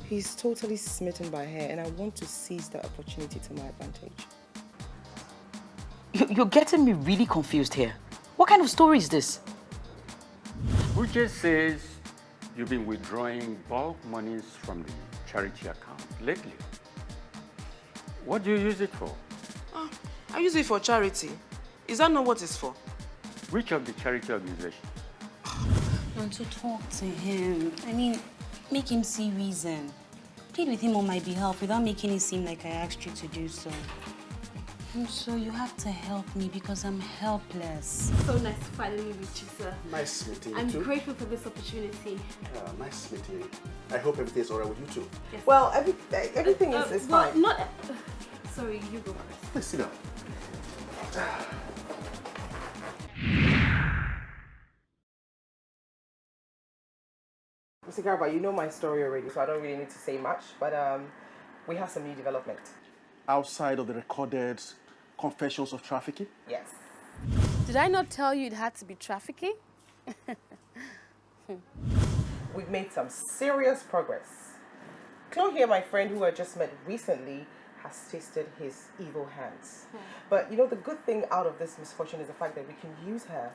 He's totally smitten by her, and I want to seize that opportunity to my advantage. You're getting me really confused here. What kind of story is this? Uche says you've been withdrawing bulk monies from the charity account lately. What do you use it for? I use it for charity. Is that not what it's for? Which of the charity organizations? And to talk to him. I mean, make him see reason. Plead with him on my behalf without making it seem like I asked you to do so. And so you have to help me because I'm helpless. So nice to finally meet you, sir. Nice meeting you I'm too. grateful for this opportunity. Nice meeting you. I hope everything's all right with you too. Yes. Well, everything is well, fine. not... sorry, you go first. Please sit down. Mr. Garba, you know my story already, so I don't really need to say much, but we have some new development. Outside of the recorded confessions of trafficking? Yes. Did I not tell you it had to be trafficking? We've made some serious progress. Chloe here, my friend who I just met recently, has tasted his evil hands. But you know, the good thing out of this misfortune is the fact that we can use her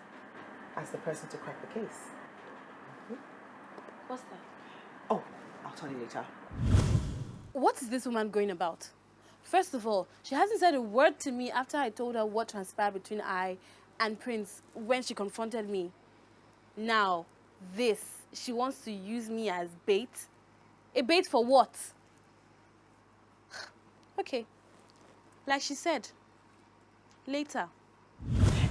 as the person to crack the case. What's that? Oh, I'll tell you later. What is this woman going about? First of all, she hasn't said a word to me after I told her what transpired between I and Prince when she confronted me. Now, this, she wants to use me as bait. A bait for what? Okay, like she said, later.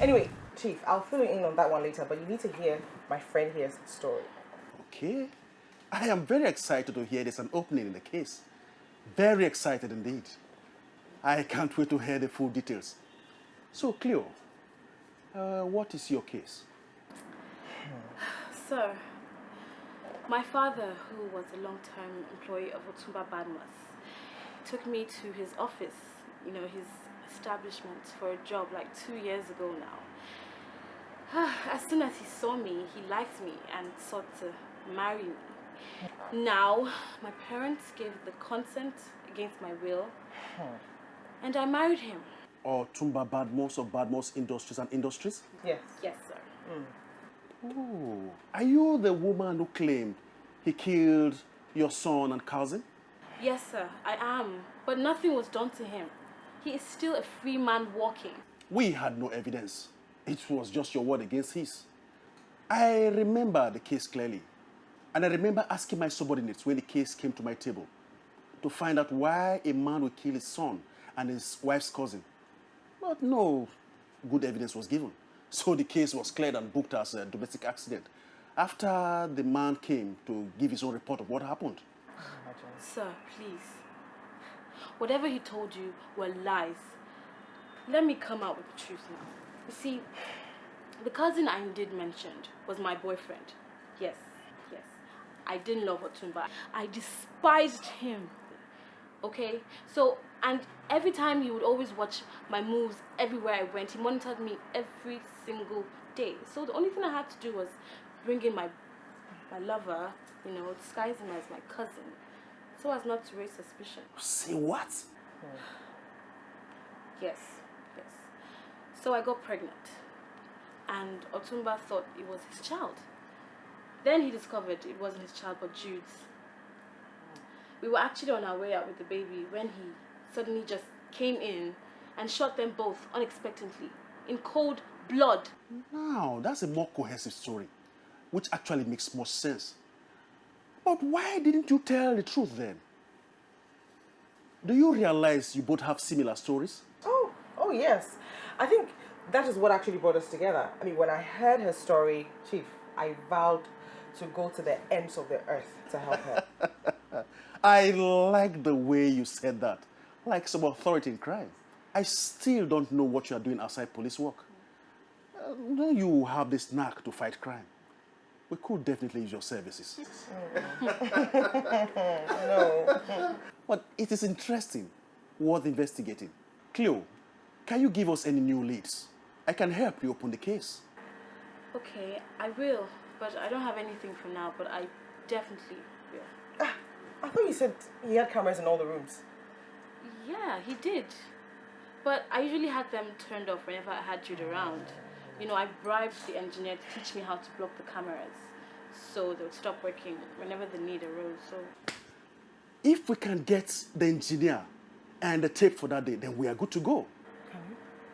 Anyway, Chief, I'll fill you in on that one later, but you need to hear my friend here's story. Okay. I am very excited to hear there's an opening in the case. Very excited indeed. I can't wait to hear the full details. So, Cleo, what is your case? Sir, my father, who was a long-term employee of Otumba, took me to his office, you know, his establishment for a job like 2 years ago now. As soon as he saw me, he liked me and sought to marry me. Now, my parents gave the consent against my will, and I married him. Otumba Badmos of Badmos Industries and Industries? Yes. Yes, sir. Oh, are you the woman who claimed he killed your son and cousin? Yes, sir, I am. But nothing was done to him. He is still a free man walking. We had no evidence. It was just your word against his. I remember the case clearly. And I remember asking my subordinates when the case came to my table to find out why a man would kill his son and his wife's cousin. But no good evidence was given. So the case was cleared and booked as a domestic accident after the man came to give his own report of what happened. Sir, please. Whatever he told you were lies. Let me come out with the truth now. You see, the cousin I indeed mentioned was my boyfriend. Yes. I didn't love Otumba. I despised him. Okay? So, and every time he would always watch my moves everywhere I went. He monitored me every single day. So the only thing I had to do was bring in my lover, you know, disguise him as my cousin, so as not to raise suspicion. Say what? Yes. So I got pregnant, and Otumba thought it was his child. Then he discovered it wasn't his child, but Jude's. We were actually on our way out with the baby when he suddenly just came in and shot them both unexpectedly, in cold blood. Now, that's a more cohesive story, which actually makes more sense. But why didn't you tell the truth then? Do you realize you both have similar stories? Oh yes. I think that is what actually brought us together. I mean, when I heard her story, Chief, I vowed to go to the ends of the earth to help her. I like the way you said that, like some authority in crime. I still don't know what you are doing outside police work. You have this knack to fight crime. We could definitely use your services. No. But it is interesting, worth investigating. Cleo, can you give us any new leads? I can help you open the case. Okay, I will, but I don't have anything for now, but I definitely will. I thought you said he had cameras in all the rooms. Yeah, he did. But I usually had them turned off whenever I had Jude around. You know, I bribed the engineer to teach me how to block the cameras, so they would stop working whenever the need arose. So If we can get the engineer and the tape for that day, then we are good to go.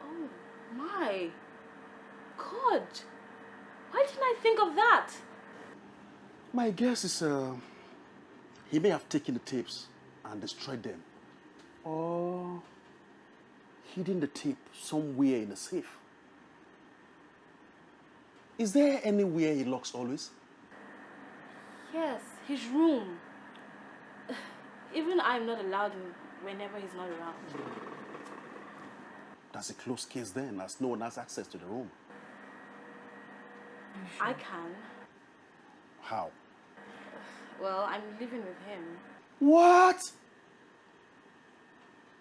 oh my God, why didn't I think of that? My guess is he may have taken the tapes and destroyed them, or hidden the tape somewhere in a safe. Is there anywhere he locks always? Yes, his room. Even I'm not allowed in whenever he's not around. That's a closed case then, as no one has access to the room. I can. How? Well, I'm living with him. What?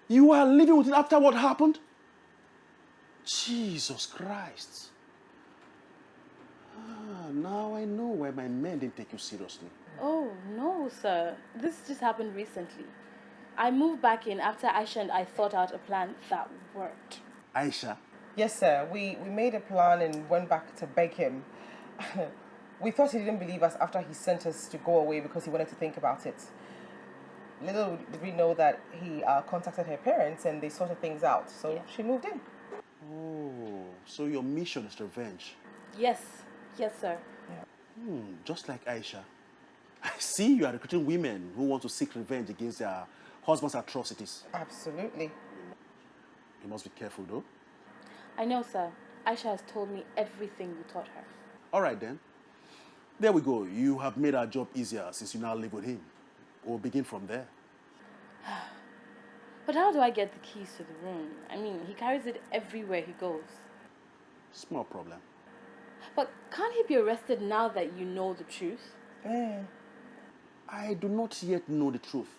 You are living with it after what happened? Jesus Christ. Now I know why my men didn't take you seriously. Oh, no, sir. This just happened recently. I moved back in after Aisha and I thought out a plan that worked. Aisha? Yes, sir. We made a plan and went back to beg him. We thought he didn't believe us after he sent us to go away because he wanted to think about it. Little did we know that he contacted her parents and they sorted things out. So Yeah. she moved in. Oh, so your mission is revenge. Yes. Yes, sir. Just like Aisha. I see you are recruiting women who want to seek revenge against their husband's atrocities. Absolutely. You must be careful though. I know, sir. Aisha has told me everything you taught her. All right then. There we go. You have made our job easier since you now live with him. We'll begin from there. But how do I get the keys to the room? I mean, he carries it everywhere he goes. Small problem. But can't he be arrested now that you know the truth? I do not yet know the truth.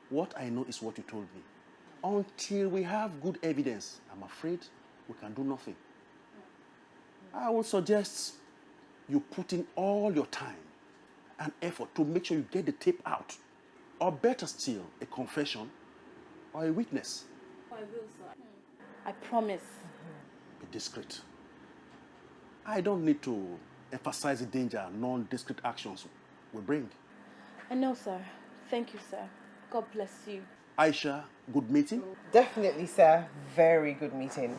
What I know is what you told me. Until we have good evidence, I'm afraid we can do nothing. I would suggest you put in all your time and effort to make sure you get the tape out. Or better still, a confession or a witness. I will, sir. I promise. Be discreet. I don't need to emphasize the danger non-discreet actions will bring. I know, sir. Thank you, sir. God bless you. Aisha, good meeting? Definitely, sir. Very good meeting.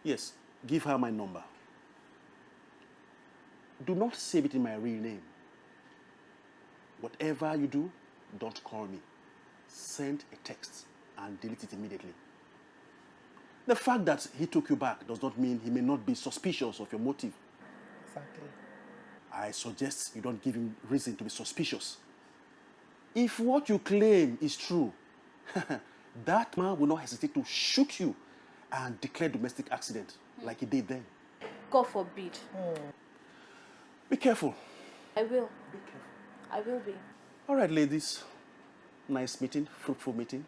Yes, give her my number. Do not save it in my real name. Whatever you do, don't call me. Send a text and delete it immediately. The fact that he took you back does not mean he may not be suspicious of your motive. Exactly. I suggest you don't give him reason to be suspicious. If what you claim is true, that man will not hesitate to shoot you and declare domestic accident like he did then. God forbid. Be careful. I will. I will be. All right, ladies. Nice meeting, fruitful meeting.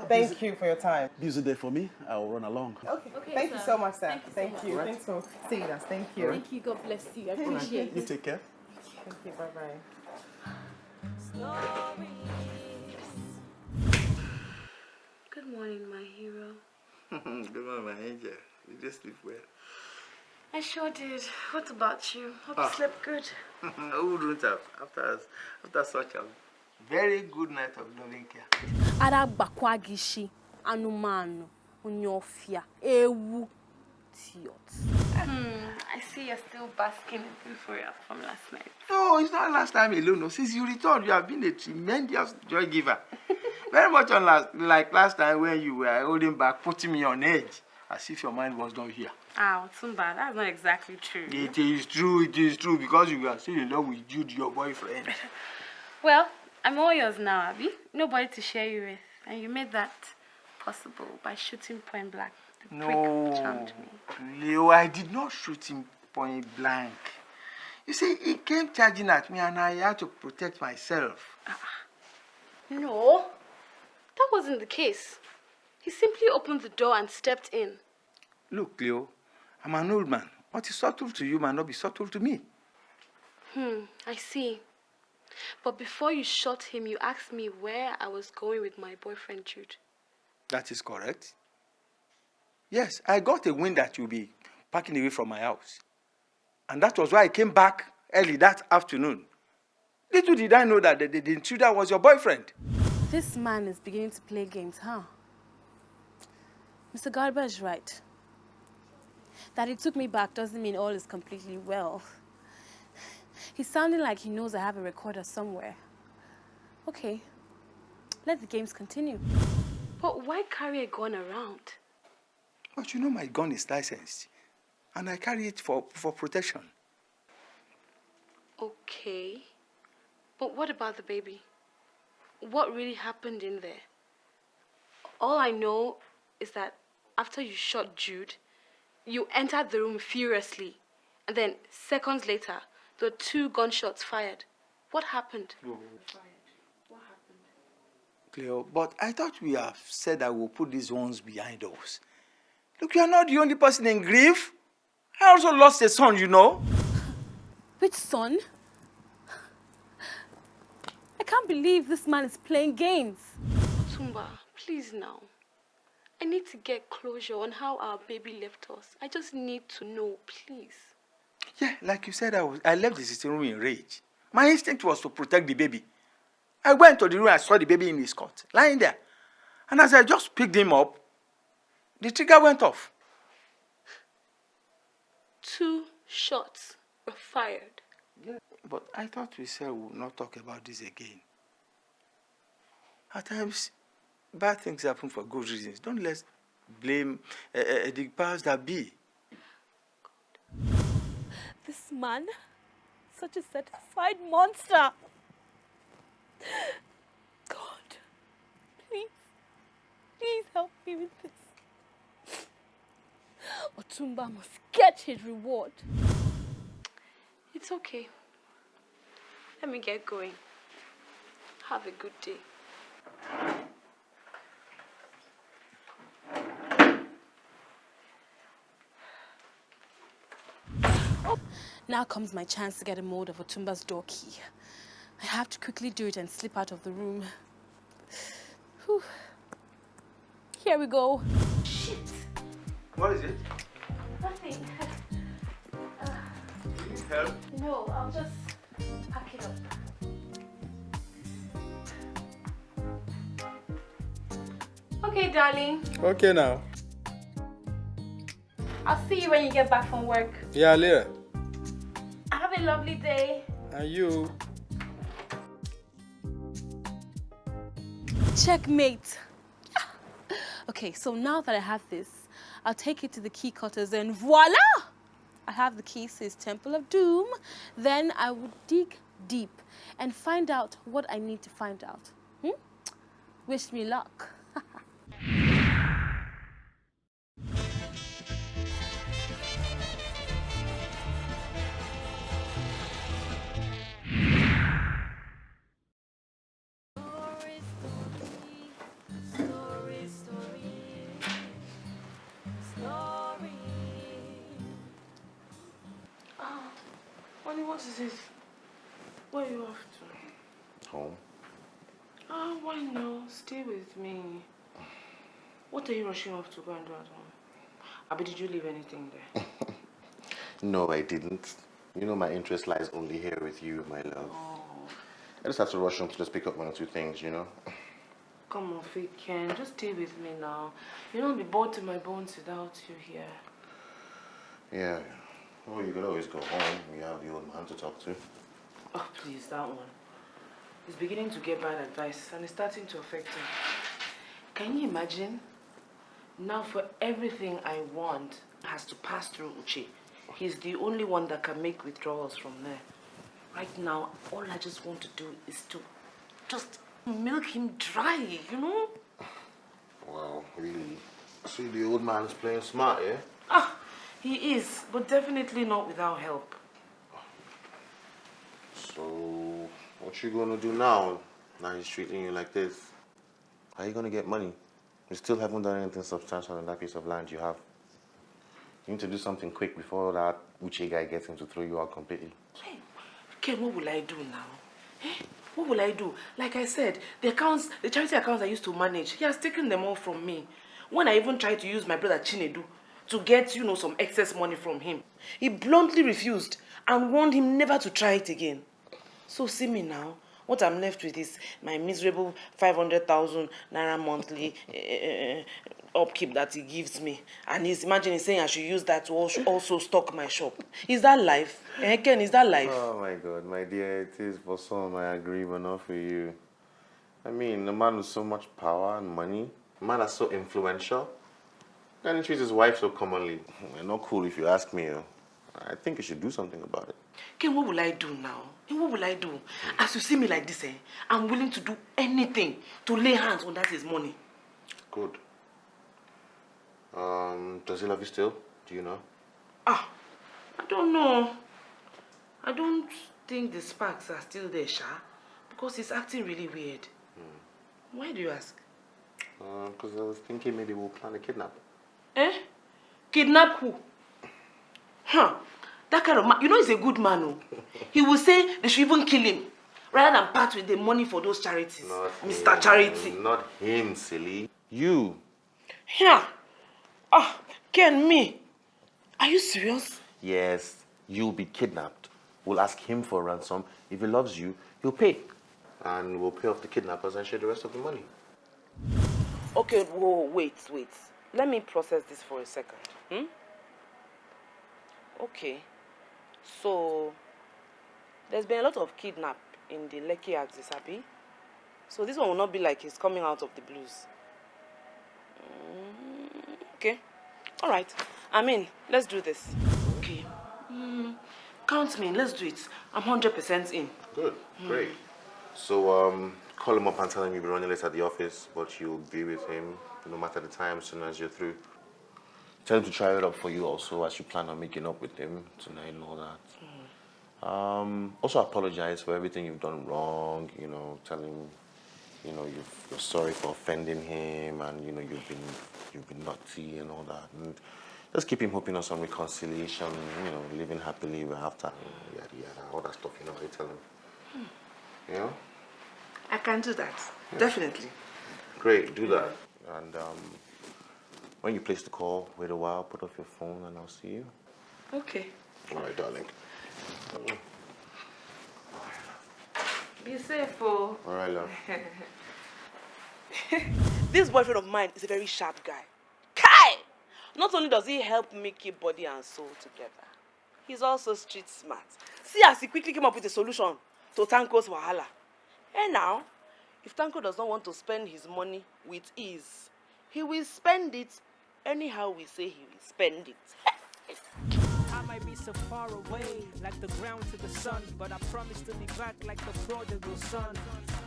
Thank you for your time. Busy day for me. I'll run along. Okay. Okay, Thank you sir. so much, sir. Thank you so much. you. Right. Thanks for seeing us. Thank you. Thank you. God bless you. I appreciate You it. take care. Thank you. Bye-bye. Good morning, my hero. Good morning, my angel. You just sleep well. I sure did. What about you? Hope you slept good. Who wouldn't have after such a very good night of loving care? Ara bakwagishi anumanu unyofia ewu tiot. I see you're still basking in euphoria from last night. No, it's not last time alone. No. Since you returned, you have been a tremendous joy giver. Very much like last time when you were holding back, putting me on edge, as if your mind was not here. Ah, Otumba, that's not exactly true. It is true, because you were still in love with Jude, your boyfriend. Well, I'm all yours now, Abby. Nobody to share you with. And you made that possible by shooting point blank. The prick charmed me. Leo, I did not shoot him point blank. You see, he came charging at me and I had to protect myself. No, that wasn't the case. He simply opened the door and stepped in. Look, Leo, I'm an old man. What is subtle to you might not be subtle to me. I see. But before you shot him, you asked me where I was going with my boyfriend Jude. That is correct. Yes, I got a wind that you'll be parking away from my house. And that was why I came back early that afternoon. Little did I know that the intruder was your boyfriend. This man is beginning to play games, huh? Mr. Garba is right. That he took me back doesn't mean all is completely well. He's sounding like he knows I have a recorder somewhere. Okay, let the games continue. But why carry a gun around? But you know my gun is licensed. And I carry it for protection. Okay. But what about the baby? What really happened in there? All I know is that after you shot Jude, you entered the room furiously. And then seconds later, there were 2 gunshots fired. What happened? What happened? Cleo, but I thought we have said that we'll put these ones behind us. Look, you are not the only person in grief. I also lost a son, you know. Which son? I can't believe this man is playing games. Otumba, please now. I need to get closure on how our baby left us. I just need to know, please. Yeah, like you said, I left the sitting room in rage. My instinct was to protect the baby. I went to the room and saw the baby in his cot, lying there. And as I just picked him up, the trigger went off. 2 shots were fired. Yeah, but I thought we said we would not talk about this again. At times, bad things happen for good reasons. Don't let's blame the powers that be. This man, such a satisfied monster. God, please help me with this. Otumba must get his reward. It's okay. Let me get going. Have a good day. Oh. Now comes my chance to get a hold of Otumba's door key. I have to quickly do it and slip out of the room. Whew. Here we go. Shit. What is it? Nothing. You need help? No, I'll just pack it up. Okay, darling. Okay now. I'll see you when you get back from work. Yeah, later. Have a lovely day. And you? Checkmate. Okay, so now that I have this, I'll take it to the key cutters and voila! I have the keys to his Temple of Doom. Then I will dig deep and find out what I need to find out. Wish me luck. Honey, what is it? Where are you off to? Home. Oh, why no? Stay with me. What are you rushing off to go and do at home? Abi, did you leave anything there? No, I didn't. You know my interest lies only here with you, my love. Oh. I just have to rush home to just pick up 1 or 2 things, you know? Come on, fake Ken. Just stay with me now. You'll not be bored to my bones without you here. Yeah. Well, you could always go home. We have the old man to talk to. Oh, please, that one. He's beginning to get bad advice and it's starting to affect him. Can you imagine? Now for everything I want has to pass through Uche. He's the only one that can make withdrawals from there. Right now, all I just want to do is to just milk him dry, you know? Well, really? See, the old man is playing smart, yeah? Ah, he is, but definitely not without help. So, what you gonna do now? Now he's treating you like this. How you gonna get money? You still haven't done anything substantial on that piece of land you have. You need to do something quick before that Uche guy gets him to throw you out completely. Hey, Ken, what will I do now? What will I do? Like I said, the charity accounts I used to manage, he has taken them all from me. When I even tried to use my brother Chinedu to get, some excess money from him, he bluntly refused and warned him never to try it again. So see me now. What I'm left with is my miserable 500,000 naira monthly upkeep that he gives me. And he's saying I should use that to also stock my shop. Is that life? Ken, is that life? Oh my God, my dear, it is for some, I agree, but not for you. I mean, a man with so much power and money, a man that's so influential, and he treats his wife so commonly. Not cool if you ask me. I think you should do something about it. Ken, what will I do now? What will I do? As you see me like this, I'm willing to do anything to lay hands on that his money. Good. Does he love you still? Do you know? I don't know. I don't think the sparks are still there, Sha, because he's acting really weird. Why do you ask? Because I was thinking maybe we'll plan a kidnap. Kidnap who? That kind of man, he's a good man. Oh. He will say they should even kill him rather than part with the money for those charities. Not Mr. him. Charity. Not him, silly. You. Yeah. Ken, me? Are you serious? Yes, you'll be kidnapped. We'll ask him for a ransom. If he loves you, he'll pay. And we'll pay off the kidnappers and share the rest of the money. Okay, whoa, wait. Let me process this for a second. Okay. So, there's been a lot of kidnap in the Lekki axis, Abi. So this one will not be like he's coming out of the blues. Okay. All right. Let's do this. Okay. Count me in. Let's do it. I'm 100% in. Good. Great. So, call him up and tell him you'll be running late at the office, but you'll be with him no matter the time as soon as you're through. Tell him to try it up for you also as you plan on making up with him tonight and all that. Also apologize for everything you've done wrong, tell him, you're sorry for offending him and, you've been naughty and all that. And just keep him hoping on some reconciliation, living happily ever after, yada, yada, all that stuff, you tell him. I can do that. Yeah. Definitely. Great, do that. And when you place the call, wait a while, put off your phone, and I'll see you. Okay. All right, darling. Be safe, oh. All right, love. This boyfriend of mine is a very sharp guy. Kai! Not only does he help me keep body and soul together, he's also street smart. See as he quickly came up with a solution to Tanko's wahala. And now, if Tanko does not want to spend his money with ease, he will spend it anyhow we say he will spend it. I might be so far away, like the ground to the sun, but I promise to be back like the prodigal son.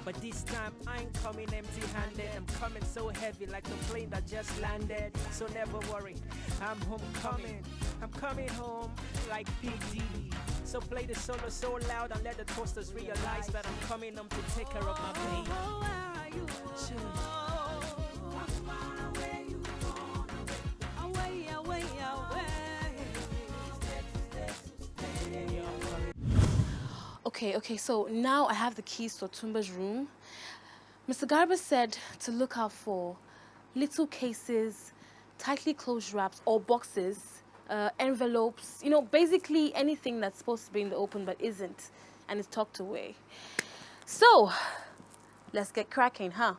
But this time I ain't coming empty-handed. I'm coming so heavy like the plane that just landed. So never worry, I'm homecoming. I'm coming home like PD. So play the solo so loud and let the toasters realize that I'm coming home to take care of my baby. Okay, so now I have the keys to Otumba's room. Mr. Garba said to look out for little cases, tightly closed wraps or boxes, envelopes, basically anything that's supposed to be in the open but isn't and is tucked away. So, let's get cracking, huh?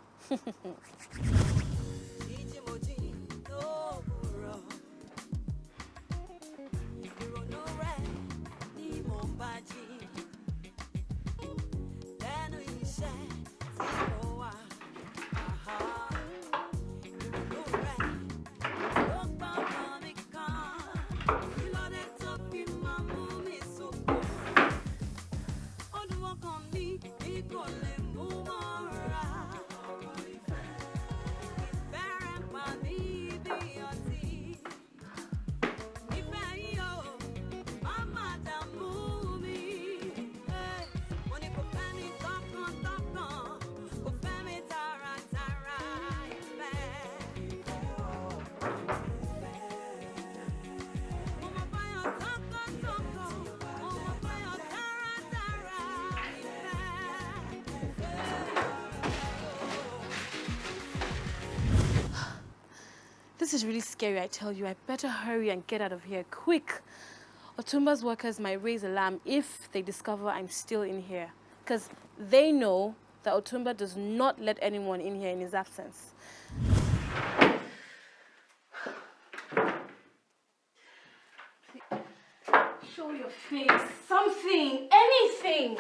This is really scary, I tell you. I better hurry and get out of here, quick. Otumba's workers might raise alarm if they discover I'm still in here. Because they know that Otumba does not let anyone in here in his absence. Show your face. Something. Anything.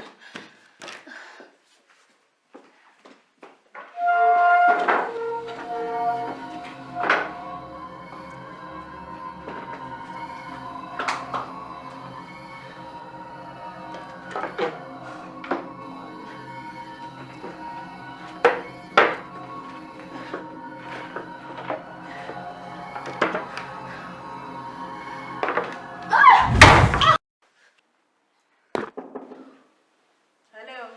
Hello.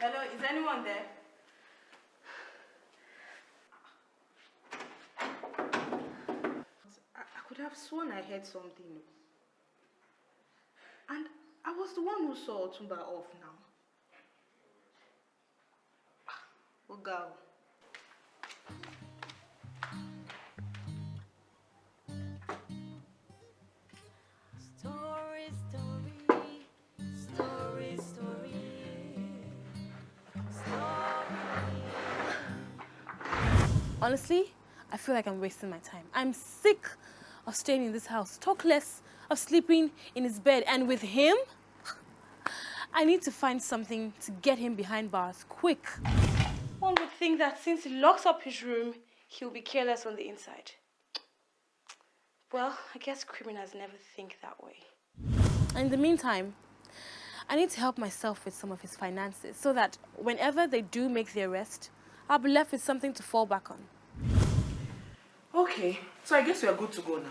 Hello, is anyone there? I could have sworn I heard something. And I was the one who saw Otumba off now. Oh, girl. Story, story, story, story, story. Honestly, I feel like I'm wasting my time. I'm sick of staying in this house. Talk less of sleeping in his bed. And with him, I need to find something to get him behind bars quick. One would think that since he locks up his room, he'll be careless on the inside. Well, I guess criminals never think that way. In the meantime, I need to help myself with some of his finances so that whenever they do make the arrest, I'll be left with something to fall back on. Okay, so I guess we are good to go now.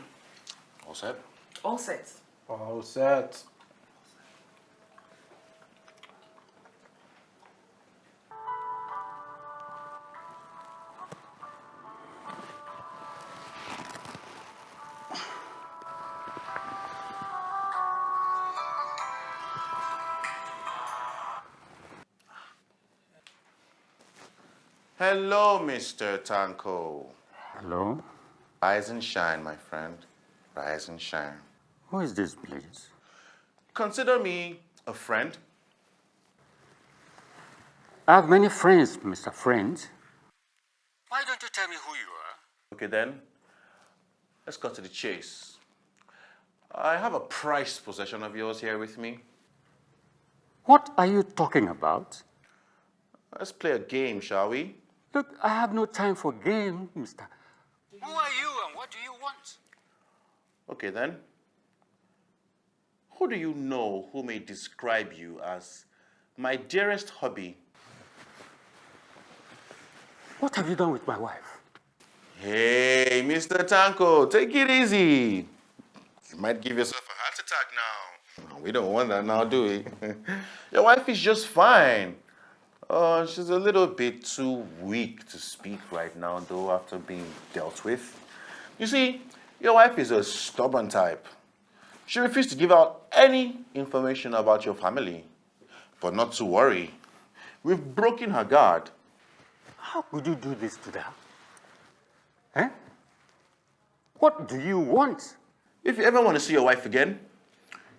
All set? All set. All set. Hello, Mr. Tanko. Hello? Rise and shine, my friend. Rise and shine. Who is this, please? Consider me a friend. I have many friends, Mr. Friend. Why don't you tell me who you are? Okay, then. Let's cut to the chase. I have a prized possession of yours here with me. What are you talking about? Let's play a game, shall we? Look, I have no time for game, Mr. Who are you and what do you want? Okay, then. Who do you know who may describe you as my dearest hobby? What have you done with my wife? Hey, Mr. Tanko, take it easy. You might give yourself a heart attack now. We don't want that now, do we? Your wife is just fine. She's a little bit too weak to speak right now, though, after being dealt with. You see, your wife is a stubborn type. She refused to give out any information about your family. But not to worry. We've broken her guard. How could you do this to her? Eh? What do you want? If you ever want to see your wife again,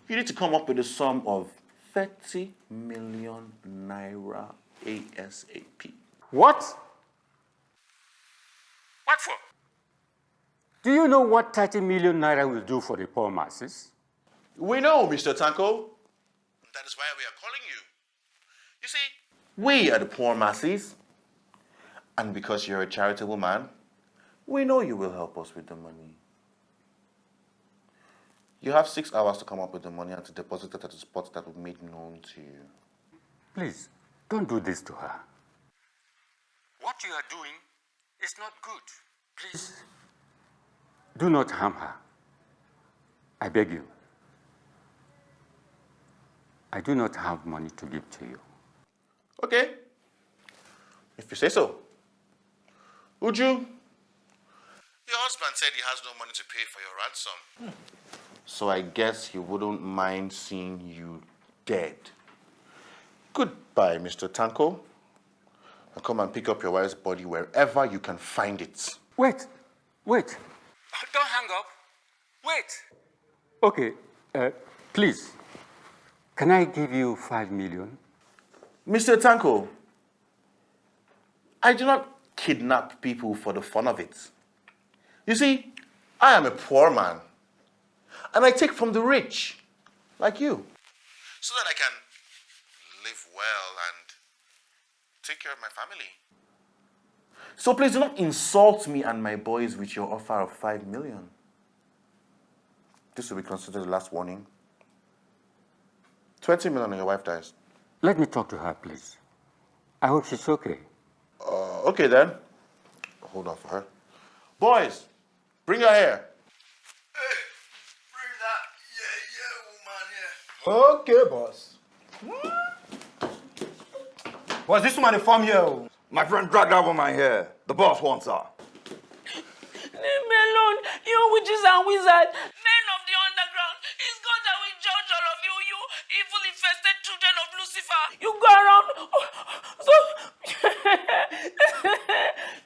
you need to come up with a sum of 30 million naira ASAP. What? What for? Do you know what 30 million naira will do for the poor masses? We know, Mr. Tanko. That is why we are calling you. You see, we are the poor masses. And because you're a charitable man, we know you will help us with the money. You have 6 hours to come up with the money and to deposit it at the spot that we've made known to you. Please, don't do this to her. What you are doing is not good. Please, do not harm her. I beg you. I do not have money to give to you. Okay. If you say so. Uju, your husband said he has no money to pay for your ransom. So I guess he wouldn't mind seeing you dead. Goodbye, Mr. Tanko. Now come and pick up your wife's body wherever you can find it. Wait. Don't hang up. Wait. Okay, please. Can I give you 5 million? Mr. Tanko, I do not kidnap people for the fun of it. You see, I am a poor man, and I take from the rich, like you, so that I can live well and take care of my family. So please do not insult me and my boys with your offer of 5 million. This will be considered the last warning. 20 million and your wife dies. Let me talk to her, please. I hope she's okay. Okay then. Hold on for her. Boys, bring her here. Okay, boss. Boss, this woman inform you. My friend dragged that woman here. The boss wants her. Leave me alone, you witches and wizards, men of the underground. It's God that will judge all of you, you evil-infested children of Lucifer. You go around,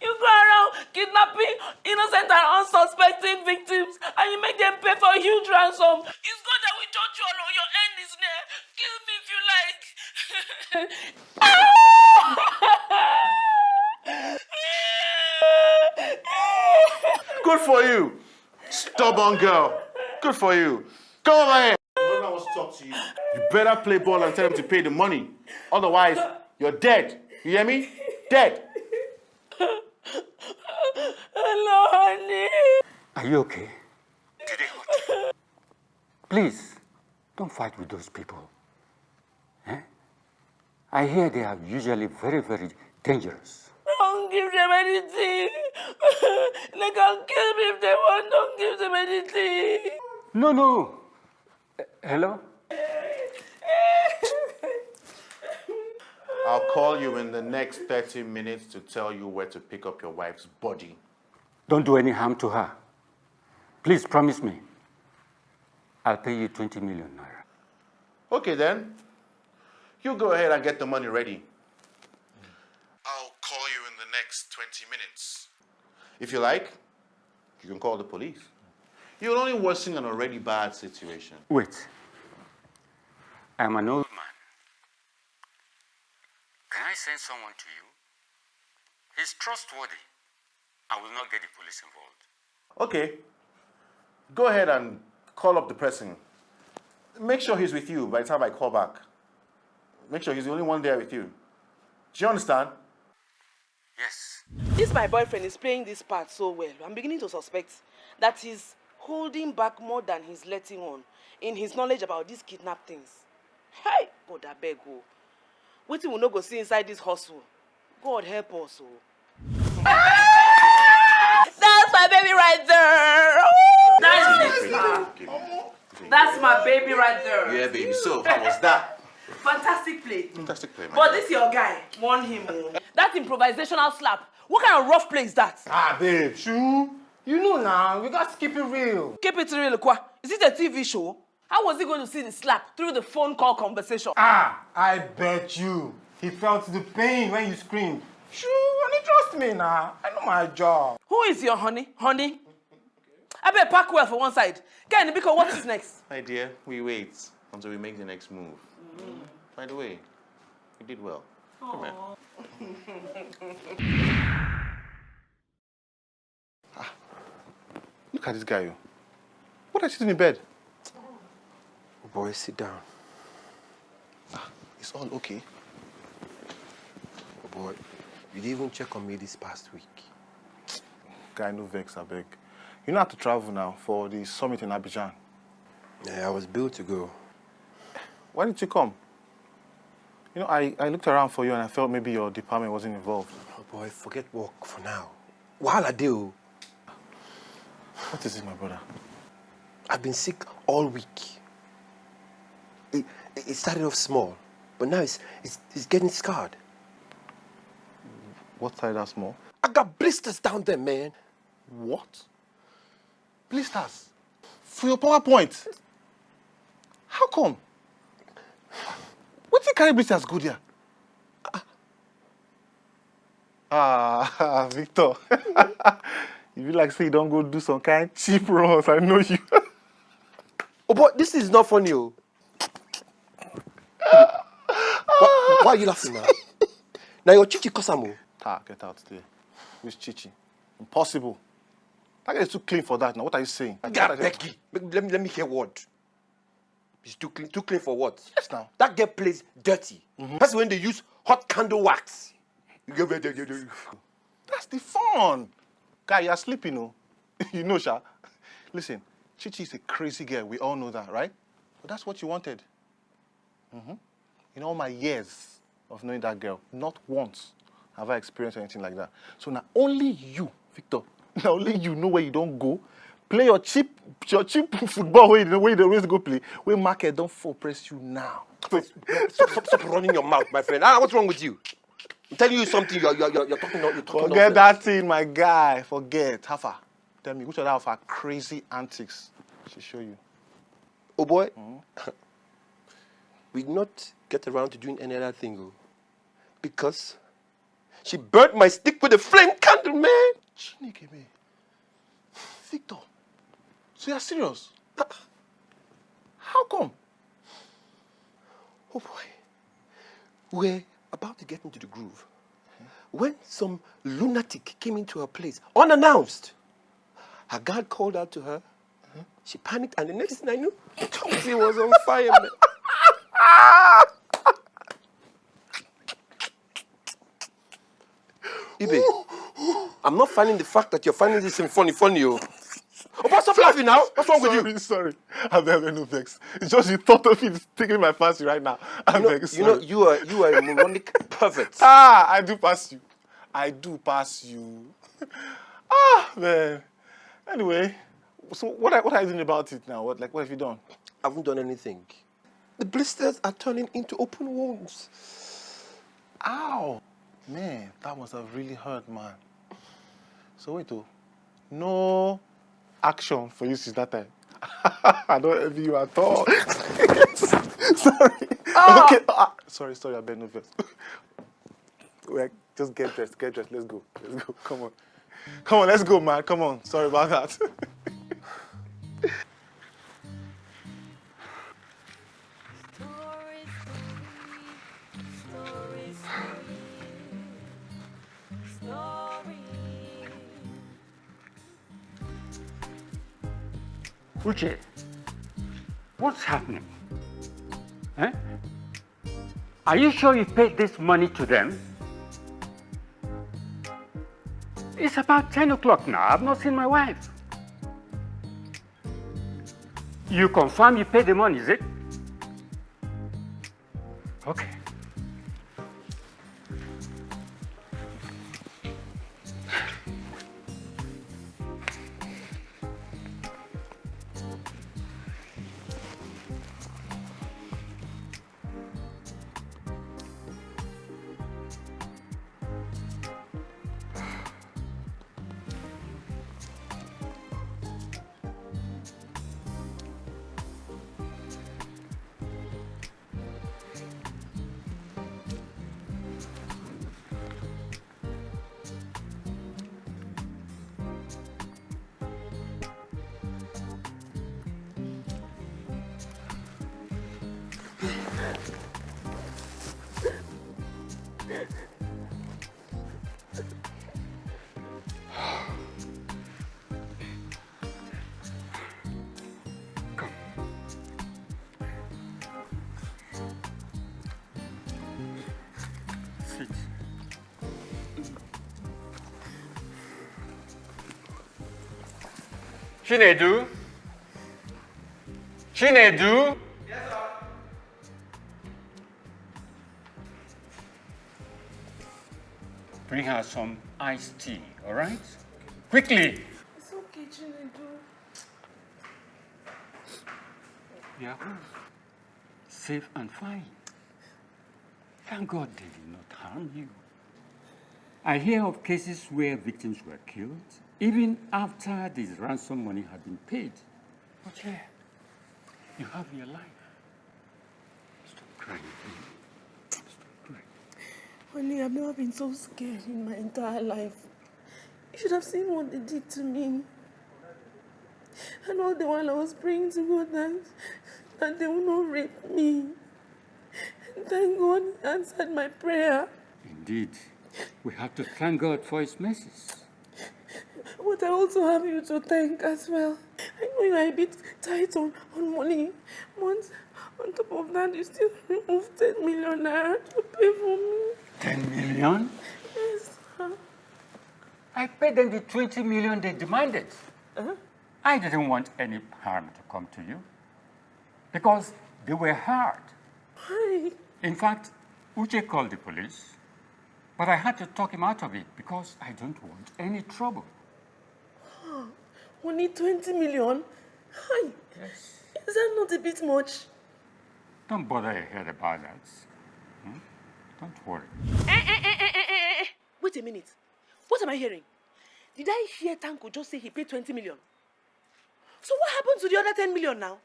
you go around kidnapping innocent and unsuspecting victims, and you make them pay for a huge ransom. It's God that will judge you all. Your end is near. Kill me if you like. Good for you. Stubborn girl. Good for you. Come over here. Whoever wants to talk to you, you better play ball and tell him to pay the money. Otherwise, you're dead. You hear me? Dead. Hello, honey. Are you okay? Did they hurt you? Please, don't fight with those people. I hear they are usually very, very dangerous. Don't give them anything. They can kill me if they want. Don't give them anything. No. Hello? I'll call you in the next 30 minutes to tell you where to pick up your wife's body. Don't do any harm to her. Please promise me. I'll pay you 20 million naira. Okay then. You go ahead and get the money ready. I'll call you in the next 20 minutes. If you like, you can call the police. You're only worsen an already bad situation. Wait. I'm an old man. Can I send someone to you? He's trustworthy. I will not get the police involved. Okay. Go ahead and call up the person. Make sure he's with you by the time I call back. Make sure he's the only one there with you. Do you understand? Yes. This my boyfriend is playing this part so well. I'm beginning to suspect that he's holding back more than he's letting on in his knowledge about these kidnap things. Hey, God, I beg you. Wait till we no go see inside this hustle. God help us. That's my baby right there. That's my baby right there. Yeah, baby. So, how was that? Fantastic play. Fantastic play, man. But this your guy. Warn him. That improvisational slap. What kind of rough play is that? Ah, babe, shoo. You know now, we got to keep it real. Keep it real, Kwa. Is it a TV show? How was he going to see the slap through the phone call conversation? Ah, I bet you. He felt the pain when you screamed. Shoo, and he trust me now. I know my job. Who is your honey? Honey? I bet pack well for one side. Kenny, because what is next? My dear, we wait until we make the next move. By the way, you did well. Come here. Look at this guy. Yo. What are you sitting in bed? Boy, sit down. It's all okay. Oh boy, you didn't even check on me this past week. Guy, no vex, I beg. You know how to travel now for the summit in Abidjan. Yeah, I was built to go. Why didn't you come? You know, I looked around for you and I felt maybe your department wasn't involved. Oh boy, forget work for now. While I do. What is it, my brother? I've been sick all week. It started off small, but now it's getting scarred. What started out small? I got blisters down there, man. What? Blisters? For your PowerPoint? How come? What you carry blisters good here? Ah, Victor. You feel like say you don't go do some kind cheap runs. I know you. Oh, boy, this is not funny, oh. Why are you laughing now? Now your chichi Kosamo. Ah, get out today. Who's Chichi? Impossible. That guy is too clean for that now. What are you saying? God, Lekki. Let me hear word. He's too clean for what? Yes, now. That girl plays dirty. That's when they use hot candle wax. You get That's the fun. Guy, you're sleeping, no? You know, Sha. Listen, Chichi is a crazy girl. We all know that, right? But that's what you wanted. In all my years of knowing that girl, not once have I experienced anything like that. So now only you, Victor, now only you know where you don't go. Play your cheap football where you don't always go play. Where market don't fall press you now. Stop running your mouth, my friend. What's wrong with you? I'm telling you something. You're talking. Forget that thing, my guy. Forget. Hafa, tell me which of our crazy antics she show you? Oh boy, we did not get around to doing any other thing, oh, because she burnt my stick with a flame candle, man. Chineke me. Victor, so you're serious? How come? Oh boy, we're about to get into the groove when some lunatic came into her place unannounced. Her guard called out to her. She panicked, and the next thing I knew, she was on fire, man. Egbe, I'm not finding the fact that you're finding this funny, oh. Oh, but stop laughing now. What's wrong with you? Sorry. I beg no vex. It's just the thought of it is tickling my fancy right now. I beg, sorry. You are a moronic pervert. I do pass you. I do pass you. Man. Anyway, so what are you doing about it now? What have you done? I haven't done anything. The blisters are turning into open wounds. Ow. Man, that must have really hurt, man. So wait, no action for you since that time. I don't envy you at all. Sorry. Okay. Sorry, I beg no vex. Wait, just get dressed. Let's go. Come on, let's go, man. Come on. Sorry about that. Uche, what's happening? Eh? Are you sure you paid this money to them? It's about 10 o'clock now. I've not seen my wife. You confirm you paid the money, is it? Okay. Chinedu? Chinedu? Yes, sir. Bring her some iced tea, all right? Quickly! It's okay, Chinedu. Yeah. Safe and fine. Thank God they did not harm you. I hear of cases where victims were killed, even after the ransom money had been paid. But here, you have your life. Stop crying, please. Stop crying. Honey, I've never been so scared in my entire life. You should have seen what they did to me. And all the while I was praying to God that they will not rape me. And thank God he answered my prayer. Indeed, we have to thank God for his mercies. But I also have you to thank as well. I know you are a bit tight on money. But on top of that, you still removed 10 million naira to pay for me. 10 million? Yes, sir. I paid them the 20 million they demanded. Uh-huh. I didn't want any harm to come to you because they were hard. Why? In fact, Uche called the police, but I had to talk him out of it because I don't want any trouble. Oh, only 20 million? Hi. Yes. Is that not a bit much? Don't bother your head about that. Don't worry. Wait a minute. What am I hearing? Did I hear Tanko just say he paid 20 million? So what happened to the other 10 million now?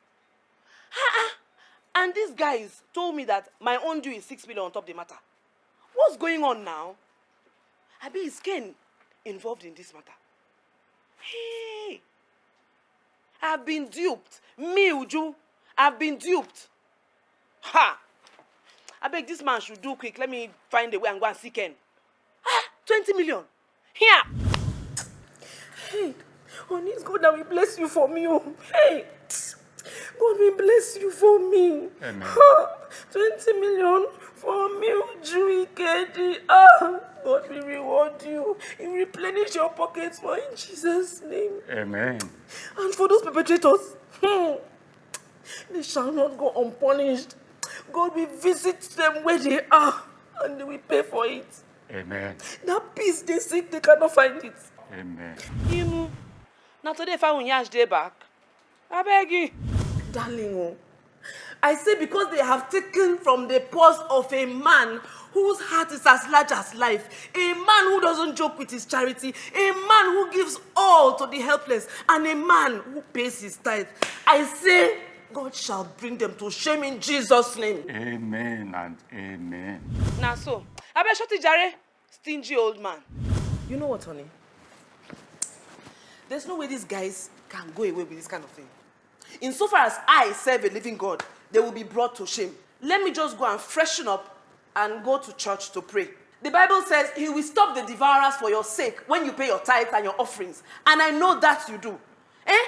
And these guys told me that my own due is 6 million on top of the matter. What's going on now? Abi, is Ken involved in this matter? Hey! I've been duped. Me, Uju. I've been duped. Ha! I beg this man should do quick. Let me find a way and go and see Ken. 20 million. Here! Hey, honey, it's God that will bless you for me. Oh. Hey! God will bless you for me. Amen. 20 million for me, Uju Ikedi. God will reward you. He will replenish your pockets for in Jesus' name. Amen. And for those perpetrators, they shall not go unpunished. God will visit them where they are and they will pay for it. Amen. That peace they seek, they cannot find it. Amen. Imu, now today if I will yash day back, I beg you. Darling, I say because they have taken from the purse of a man whose heart is as large as life, a man who doesn't joke with his charity, a man who gives all to the helpless, and a man who pays his tithe. I say, God shall bring them to shame in Jesus' name. Amen and amen. Now so, I bet shut it, Jare, stingy old man. You know what, honey? There's no way these guys can go away with this kind of thing. Insofar as I serve a living God, they will be brought to shame. Let me just go and freshen up and go to church to pray. The Bible says he will stop the devourers for your sake when you pay your tithes and your offerings. And I know that you do.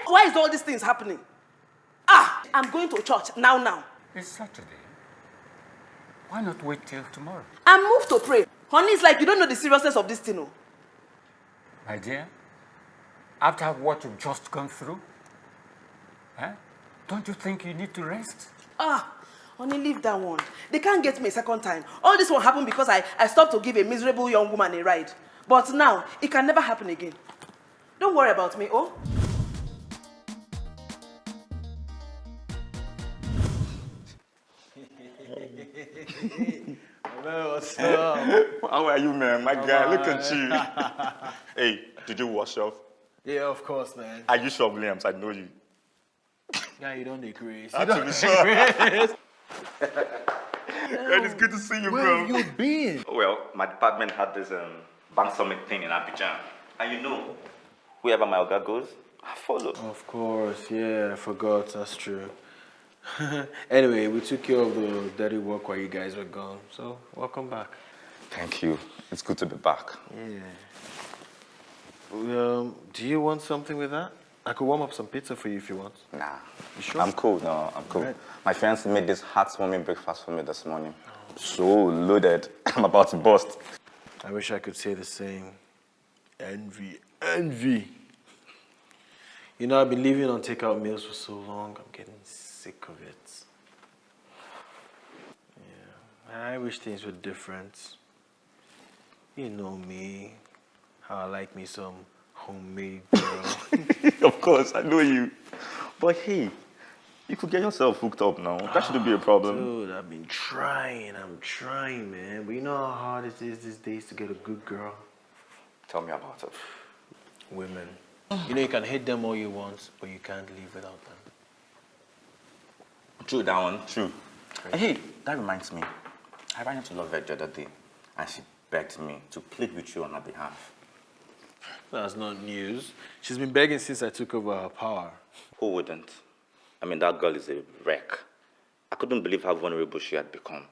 Why is all these things happening? I'm going to church now. It's Saturday. Why not wait till tomorrow? I'm moved to pray. Honey, it's like you don't know the seriousness of this thing. My dear, after what you've just gone through, don't you think you need to rest? Honey, leave that one. They can't get me a second time. All this will happen because I stopped to give a miserable young woman a ride. But now, it can never happen again. Don't worry about me, oh? What's up? How are you, man? My guy, look at you. Hey, did you wash off? Yeah, of course, man. Are you sure, Williams? I know you. Yeah, you don't decrease. I have to be sure. Man, it's good to see you, Where bro. have you been? Well, my department had this bank summit thing in Abidjan. And you know, wherever my Oga goes, I follow. Of course, yeah, I forgot. That's true. Anyway, we took care of the dirty work while you guys were gone. So, welcome back. Thank you. It's good to be back. Yeah. Do you want something with that? I could warm up some pizza for you if you want. Nah. You sure? I'm cool. No, I'm cool. Right. My friends made this heartwarming breakfast for me this morning. So loaded. I'm about to burst. I wish I could say the same. Envy. You know, I've been living on takeout meals for so long. I'm getting sick of it. Yeah. I wish things were different. You know me. How I like me some homemade girl. Of course, I know you. But hey, you could get yourself hooked up now. That shouldn't be a problem. Dude, I've been trying. I'm trying, man. But you know how hard it is these days to get a good girl? Tell me about it. Women. You know, you can hate them all you want, but you can't live without them. True, that one. True. Hey, that reminds me. I ran into Lovett the other day. And she begged me to plead with you on her behalf. That's not news. She's been begging since I took over her power. Who wouldn't? I mean, that girl is a wreck. I couldn't believe how vulnerable she had become.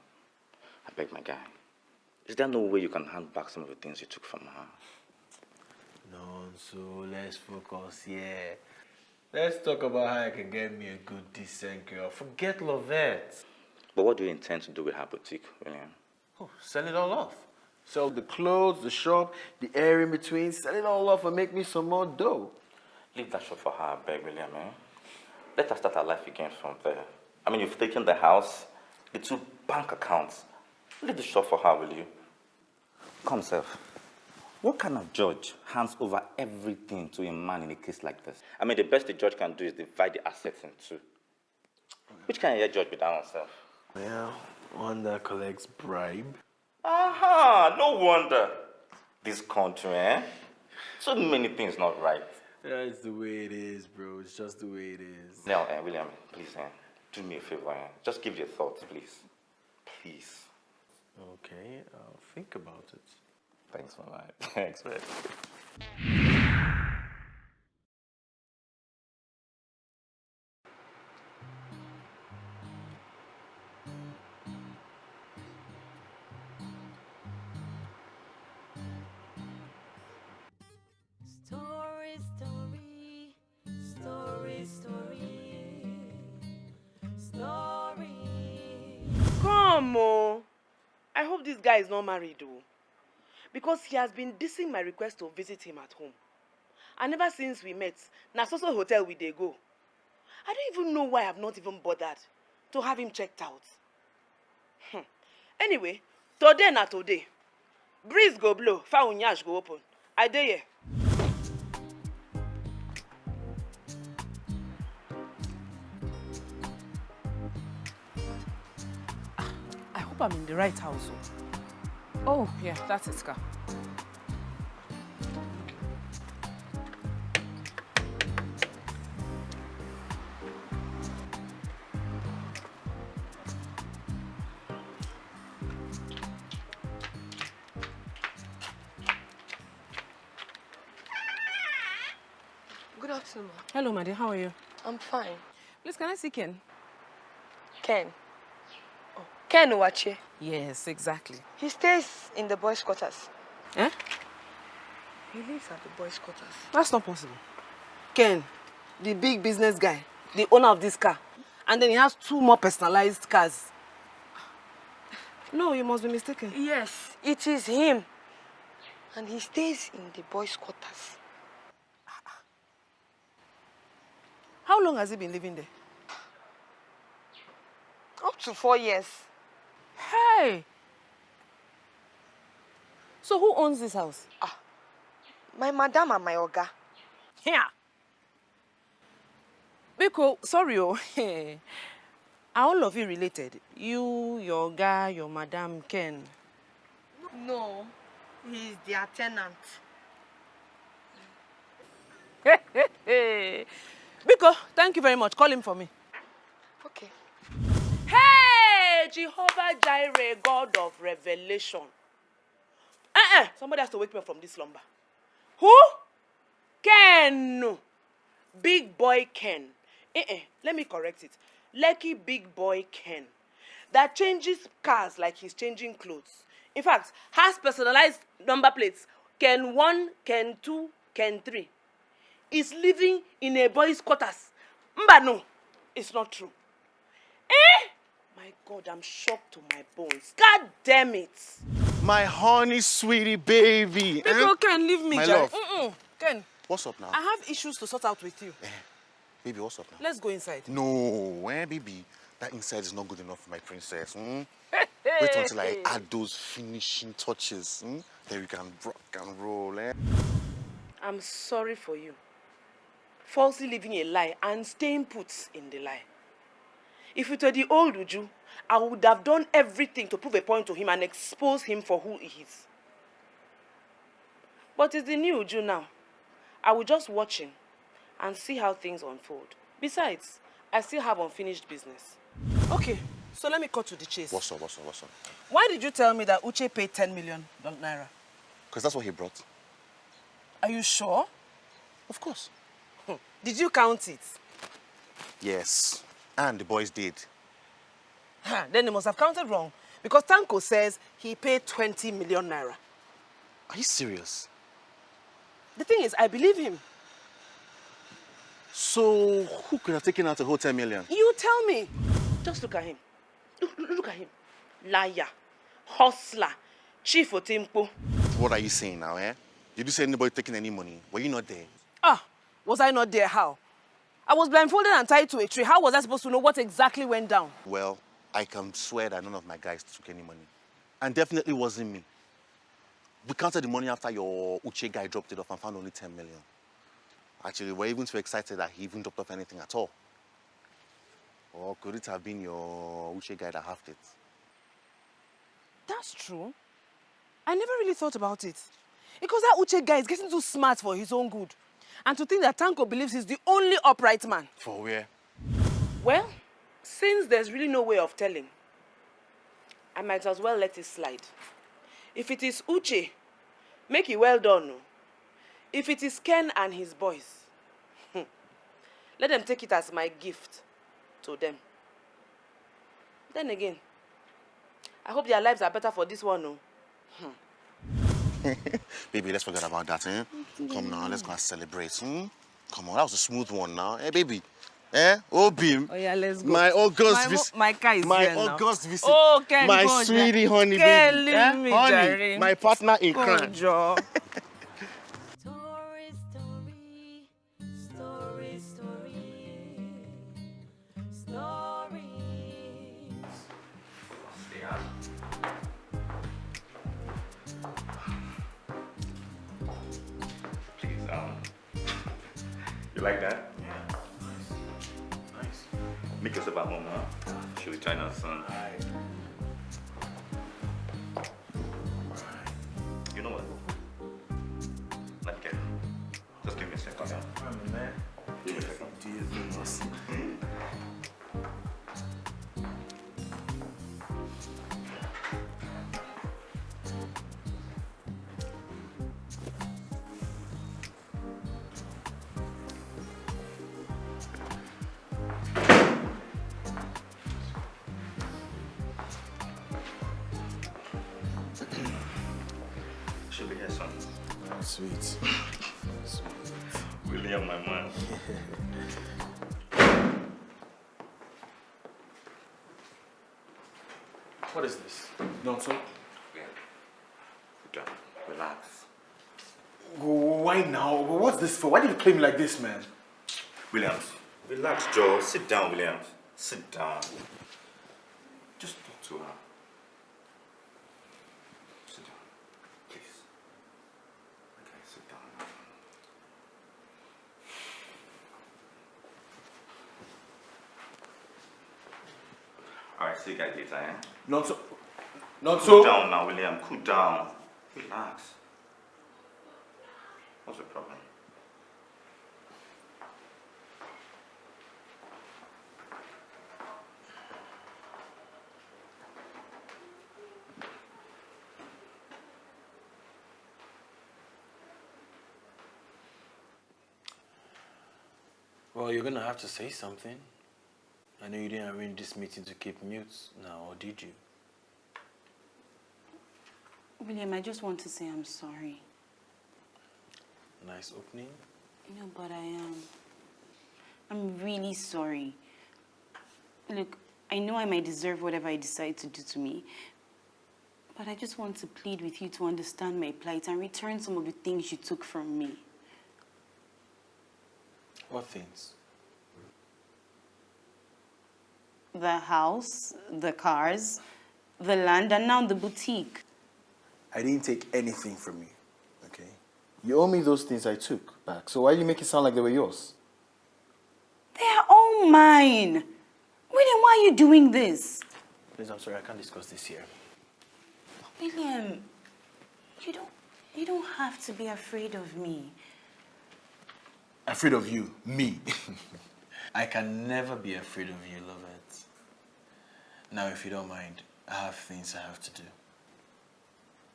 I beg, my guy, is there no way you can hand back some of the things you took from her? No, so let's focus here. Let's talk about how I can get me a good, decent girl. Forget Lovette. But what do you intend to do with her boutique, William? Oh, sell it all off. Sell the clothes, the shop, the area in between. Sell it all off and make me some more dough. Leave that shop for her, I beg, William, eh? Let her start her life again from there. I mean, you've taken the house, the 2 bank accounts. Leave the shop for her, will you? Come, Self. What kind of judge hands over everything to a man in a case like this? I mean, the best the judge can do is divide the assets in 2. Which kind of judge be that on, Self? Well, one that collects bribe. Aha! No wonder. This country, eh? So many things not right. That's the way it is, bro. It's just the way it is. Now, William, please, do me a favor. Just give your thoughts, please. Please. Okay, I'll think about it. Thanks, my man. Thanks, man. Story, story, story, story, story. Come on. I hope this guy is not married though. Because he has been dissing my request to visit him at home. And ever since we met, na so hotel we dey go. I don't even know why I've not even bothered to have him checked out. Anyway, today na today. Breeze go blow, foul nyash go open. I dey here. I hope I'm in the right house. Oh, yeah, that's it, car. Good afternoon. Hello, my dear. How are you? I'm fine. Please, can I see Ken? Ken. Oh, Ken Owache. Yes, exactly. He stays in the boys' quarters. Eh? He lives at the boys' quarters. That's not possible. Ken, the big business guy, the owner of this car. And then he has 2 more personalized cars. No, you must be mistaken. Yes, it is him. And he stays in the boys' quarters. How long has he been living there? Up to 4 years. Hey! So who owns this house? My madam and my oga. Here. Biko, sorry, oh. Are all of you related? You, your guy, your madam, Ken? No, he's their tenant. Biko, thank you very much. Call him for me. Okay. Hey, Jehovah Jireh, God of revelation. Somebody has to wake me up from this slumber. Who? Ken. Big boy Ken. Let me correct it. Lekki big boy Ken. That changes cars like he's changing clothes. In fact, has personalized number plates. Ken 1, Ken 2, Ken 3. Is living in a boy's quarters. Mba, no, it's not true. My God, I'm shocked to my bones. God damn it. My honey, sweetie, baby. Biko, Ken, leave me, My Jack. love. Ken, What's up now? I have issues to sort out with you. Baby, what's up now? Let's go inside. No, baby. That inside is not good enough for my princess. Wait until I add those finishing touches. Then we can rock and roll. I'm sorry for you. Falsely living a lie and staying put in the lie. If it were the old Uju, I would have done everything to prove a point to him and expose him for who he is. But it's the new Uju now. I will just watch him and see how things unfold. Besides, I still have unfinished business. Okay, So let me cut to the chase. What's up? Why did you tell me that Uche paid 10 million naira? Because that's what he brought. Are you sure? Of course. Did you count it? Yes. And the boys did. Then they must have counted wrong. Because Tanko says he paid 20 million naira. Are you serious? The thing is, I believe him. So, who could have taken out the whole 10 million? You tell me. Just look at him. Look at him. Liar. Hustler. Chief Otimpo. What are you saying now, eh? Did you say anybody taking any money? Were you not there? Was I not there? How? I was blindfolded and tied to a tree. How was I supposed to know what exactly went down? Well, I can swear that none of my guys took any money. And definitely wasn't me. We counted the money after your Uche guy dropped it off and found only 10 million. Actually, we're even too excited that he even dropped off anything at all. Or could it have been your Uche guy that halved it? That's true. I never really thought about it. Because that Uche guy is getting too smart for his own good. And to think that Tanko believes he's the only upright man. For where? Well, since there's really no way of telling, I might as well let it slide. If it is Uche, make it well done. If it is Ken and his boys, let them take it as my gift to them. Then again, I hope their lives are better for this one. Baby, let's forget about that, eh? Come now, let's go and celebrate. Come on, that was a smooth one now. Hey, baby. Eh? Oh, Bim. Oh, yeah, let's go. My August visit. My car is my here now. August visit. Oh, Ken, my go, sweetie honey, Ken, baby. leave me, honey, Jerry. my partner in Go, crime. Joe. Please, you like that? Yeah. Nice. Make yourself at home, huh? Should we try now, son? You know what? Let me get it. Just give me a second. Man. Give me a second. Should be here, son. Oh, sweet. William, my man. What is this? Nonsense. Yeah. Sit down. Relax. Why now? What's this for? Why did you play me like this, man? Williams, relax, Joe. Sit down, Williams. Sit down. Just talk to her. Sit down, please. Okay, sit down. All right, see you guys later, eh? Not so. Cool down now, William. Cool down. Relax. What's the problem? Well, you're gonna have to say something. I know you didn't arrange this meeting to keep mute now, or did you? William, I just want to say I'm sorry. Nice opening. No, but I am. I'm really sorry. Look, I know I might deserve whatever I decide to do to me, but I just want to plead with you to understand my plight and return some of the things you took from me. What things? The house, the cars, the land, and now the boutique. I didn't take anything from you, okay? You owe me those things I took back, so why do you make it sound like they were yours? They are all mine. William, why are you doing this? Please, I'm sorry, I can't discuss this here. William, you don't have to be afraid of me. Afraid of you? Me? I can never be afraid of you, love it. Now, if you don't mind, I have things I have to do.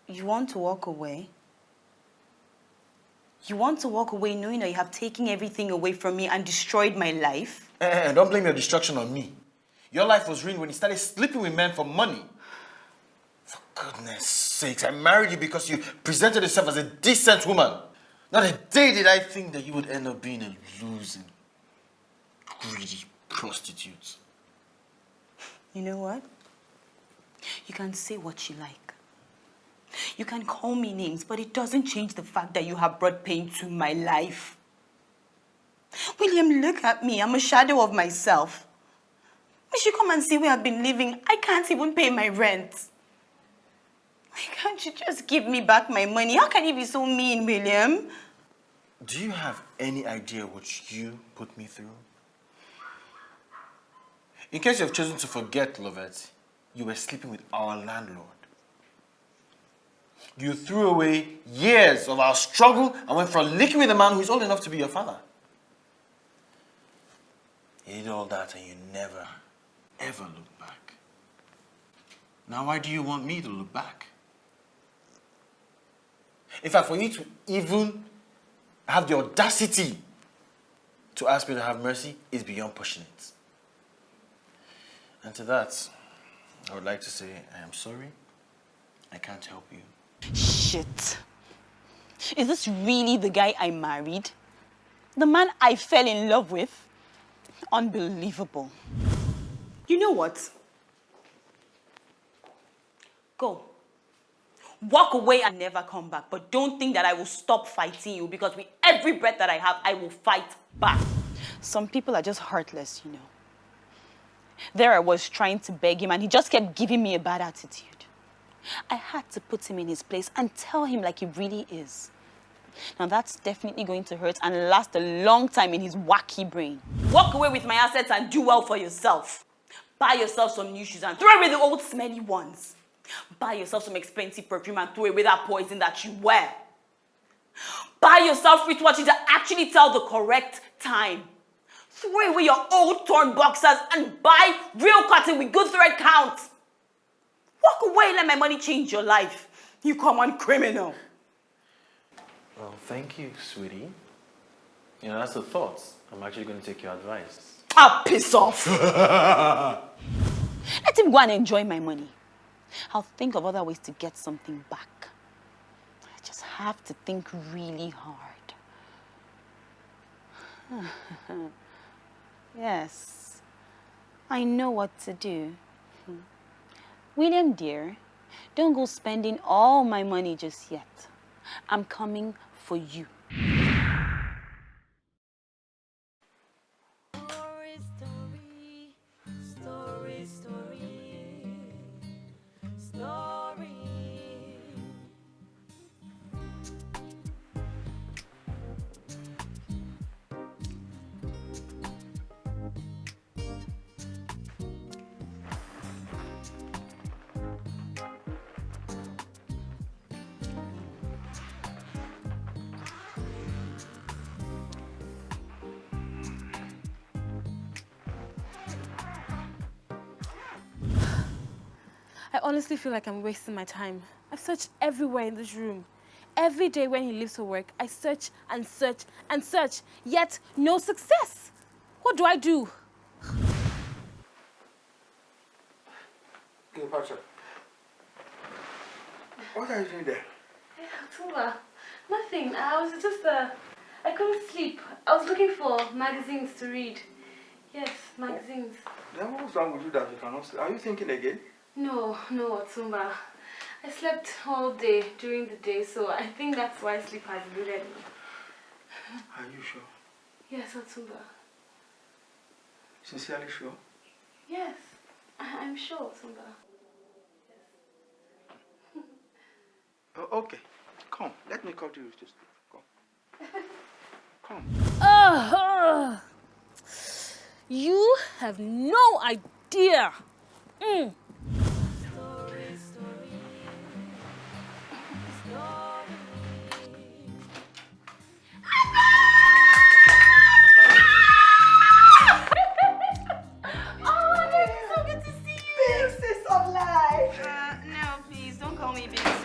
You want to walk away? You want to walk away knowing that you have taken everything away from me and destroyed my life? Don't blame your destruction on me. Your life was ruined when you started sleeping with men for money. For goodness sakes, I married you because you presented yourself as a decent woman. Not a day did I think that you would end up being a losing, greedy prostitute. You know what? You can say what you like. You can call me names, but it doesn't change the fact that you have brought pain to my life. William, look at me. I'm a shadow of myself. You should come and see where I've been living. I can't even pay my rent. Why can't you just give me back my money? How can you be so mean, William? Do you have any idea what you put me through? In case you have chosen to forget, Lovett, you were sleeping with our landlord. You threw away years of our struggle and went for licking with a man who is old enough to be your father. You did all that and you never, ever looked back. Now why do you want me to look back? In fact, for you to even have the audacity to ask me to have mercy is beyond pushing it. And to that, I would like to say I am sorry. I can't help you. Shit. Is this really the guy I married? The man I fell in love with? Unbelievable. You know what? Go. Walk away and never come back. But don't think that I will stop fighting you, because with every breath that I have, I will fight back. Some people are just heartless, you know. There I was trying to beg him and he just kept giving me a bad attitude. I had to put him in his place and tell him like he really is. Now that's definitely going to hurt and last a long time in his wacky brain. Walk away with my assets and do well for yourself. Buy yourself some new shoes and throw away the old smelly ones. Buy yourself some expensive perfume and throw away that poison that you wear. Buy yourself wristwatches that actually tell the correct time. Throw away your old torn boxers and buy real cotton with good thread count. Walk away and let my money change your life. You common criminal. Well, thank you, sweetie. You know, that's the thought. I'm actually going to take your advice. I'll piss off. Let him go and enjoy my money. I'll think of other ways to get something back. I just have to think really hard. Yes, I know what to do. William, dear, don't go spending all my money just yet. I'm coming for you. I honestly feel like I'm wasting my time. I've searched everywhere in this room. Every day when he leaves for work, I search and search and search, yet no success. What do I do? Cleopatra, what are you doing there? Otumba, nothing. I was just, I couldn't sleep. I was looking for magazines to read. Yes, magazines. Then what's wrong with you that you cannot sleep? Are you thinking again? No, Otumba. I slept all day during the day, so I think that's why sleep has eluded me. Are you sure? Yes, Otumba. Sincerely sure? Yes, I'm sure, Otumba. Oh, okay. Come, let me cut you to sleep. Come. Come. You have no idea.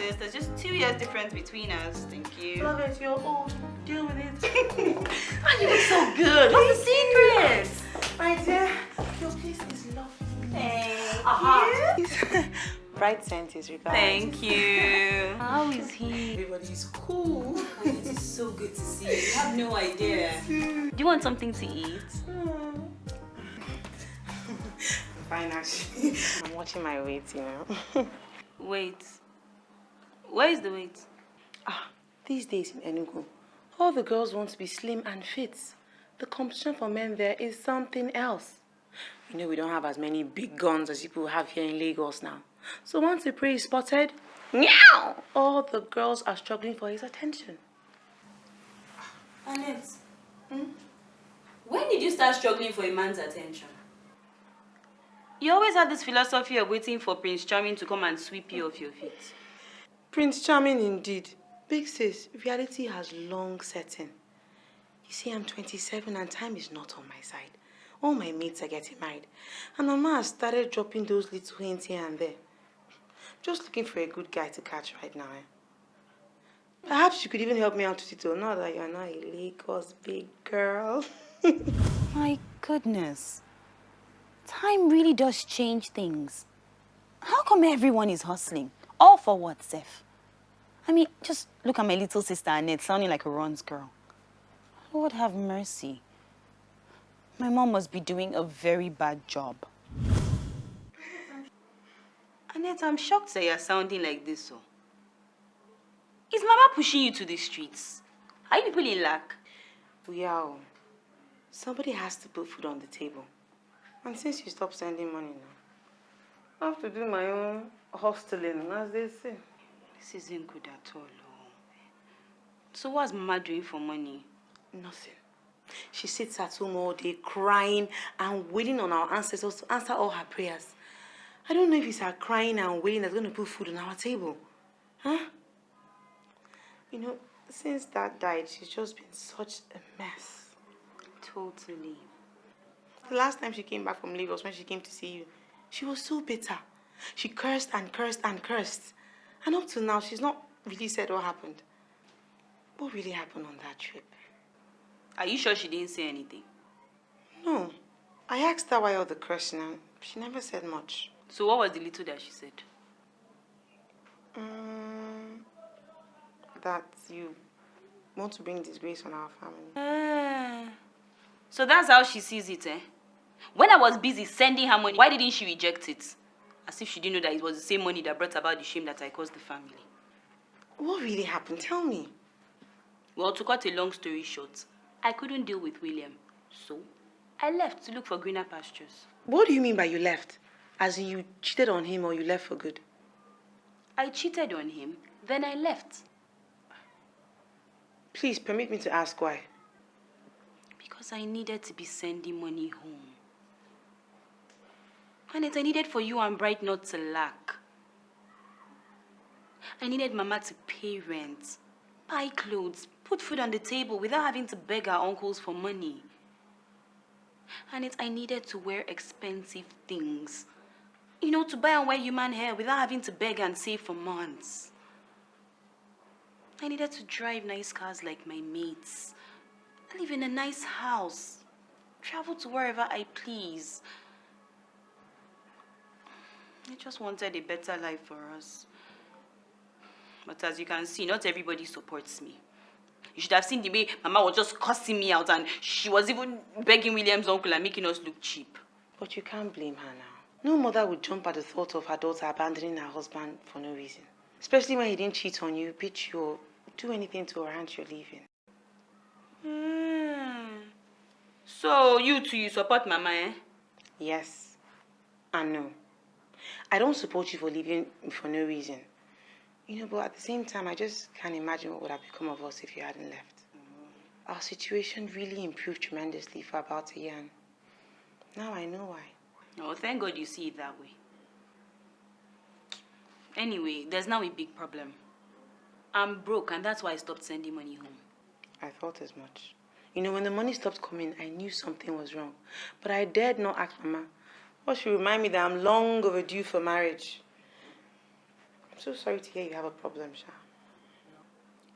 sis. There's just 2 years difference between us. Thank you. Love it, you're old. Deal with it. Oh, you look so good. What's the secret? My dear, your place is lovely. Thank you. Bright scent is regards. Thank you. How is he? Everybody's cool. It is so good to see you. You have no idea. Do you want something to eat? Fine, actually. I'm watching my weight, you know. Wait. Where is the weight? These days in Enugu, all the girls want to be slim and fit. The competition for men there is something else. You know, we don't have as many big guns as people have here in Lagos now. So once a prey is spotted, meow, all the girls are struggling for his attention. Annette, when did you start struggling for a man's attention? You always had this philosophy of waiting for Prince Charming to come and sweep you off your feet. Prince Charming indeed. Big sis, reality has long set in. You see, I'm 27 and time is not on my side. All my mates are getting married. And Mama has started dropping those little hints here and there. Just looking for a good guy to catch right now. Perhaps you could even help me out with it, or not that you're not a Lagos big girl. My goodness. Time really does change things. How come everyone is hustling? All for what, Seth? I mean, just look at my little sister Annette, sounding like a runs girl. Lord have mercy. My mom must be doing a very bad job. Annette, I'm shocked that you're sounding like this. So, is Mama pushing you to the streets? Are you people in lack? We are. Somebody has to put food on the table. And since you stopped sending money now, I have to do my own hustling, as they say. This isn't good at all. So what's Mama doing for money? Nothing. She sits at home all day crying and waiting on our ancestors to answer all her prayers. I don't know if it's her crying and waiting that's going to put food on our table. Huh? You know, since Dad died, she's just been such a mess. Totally. The last time she came back from Lagos, when she came to see you, she was so bitter. She cursed and cursed and cursed. And up till now, she's not really said what happened. What really happened on that trip? Are you sure she didn't say anything? No. I asked her why all the cursing and she never said much. So what was the little that she said? That you want to bring disgrace on our family. So that's how she sees it, eh? When I was busy sending her money, why didn't she reject it? As if she didn't know that it was the same money that brought about the shame that I caused the family. What really happened? Tell me. Well, to cut a long story short, I couldn't deal with William. So, I left to look for greener pastures. What do you mean by you left? As in you cheated on him or you left for good? I cheated on him, then I left. Please, permit me to ask why. Because I needed to be sending money home. And I needed for you and Bright not to lack. I needed Mama to pay rent, buy clothes, put food on the table without having to beg our uncles for money. And I needed to wear expensive things. You know, to buy and wear human hair without having to beg and save for months. I needed to drive nice cars like my mates. Live in a nice house. Travel to wherever I please. I just wanted a better life for us. But as you can see, not everybody supports me. You should have seen the way Mama was just cussing me out and she was even begging William's uncle and making us look cheap. But you can't blame her now. No mother would jump at the thought of her daughter abandoning her husband for no reason. Especially when he didn't cheat on you, beat you, or do anything to warrant your leaving. So you two, you support Mama, eh? Yes and no. I don't support you for leaving for no reason. You know, but at the same time, I just can't imagine what would have become of us if you hadn't left. Our situation really improved tremendously for about a year. And now I know why. Oh, thank God you see it that way. Anyway, there's now a big problem. I'm broke and that's why I stopped sending money home. I thought as much. You know, when the money stopped coming, I knew something was wrong. But I dared not ask Mama. What should remind me that I'm long overdue for marriage. I'm so sorry to hear you have a problem, Sha.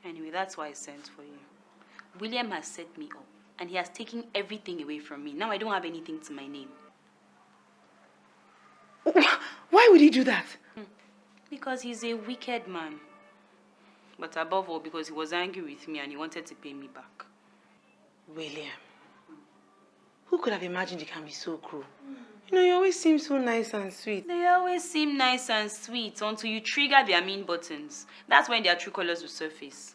Anyway, that's why I sent for you. William has set me up, and he has taken everything away from me. Now I don't have anything to my name. Why would he do that? Because he's a wicked man. But above all, because he was angry with me and he wanted to pay me back. William. Who could have imagined he can be so cruel? You know, you always seem so nice and sweet. They always seem nice and sweet until you trigger their mean buttons. That's when their true colors will surface.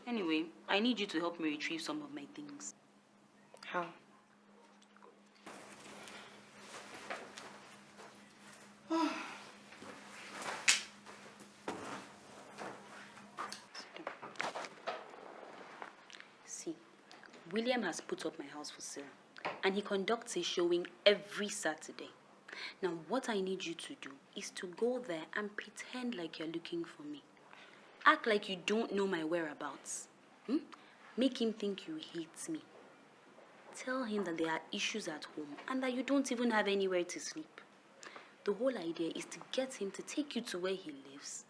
Anyway, I need you to help me retrieve some of my things. How? See, William has put up my house for sale, and he conducts a showing every Saturday. Now, what I need you to do is to go there and pretend like you're looking for me. Act like you don't know my whereabouts. Make him think you hate me. Tell him that there are issues at home and that you don't even have anywhere to sleep. The whole idea is to get him to take you to where he lives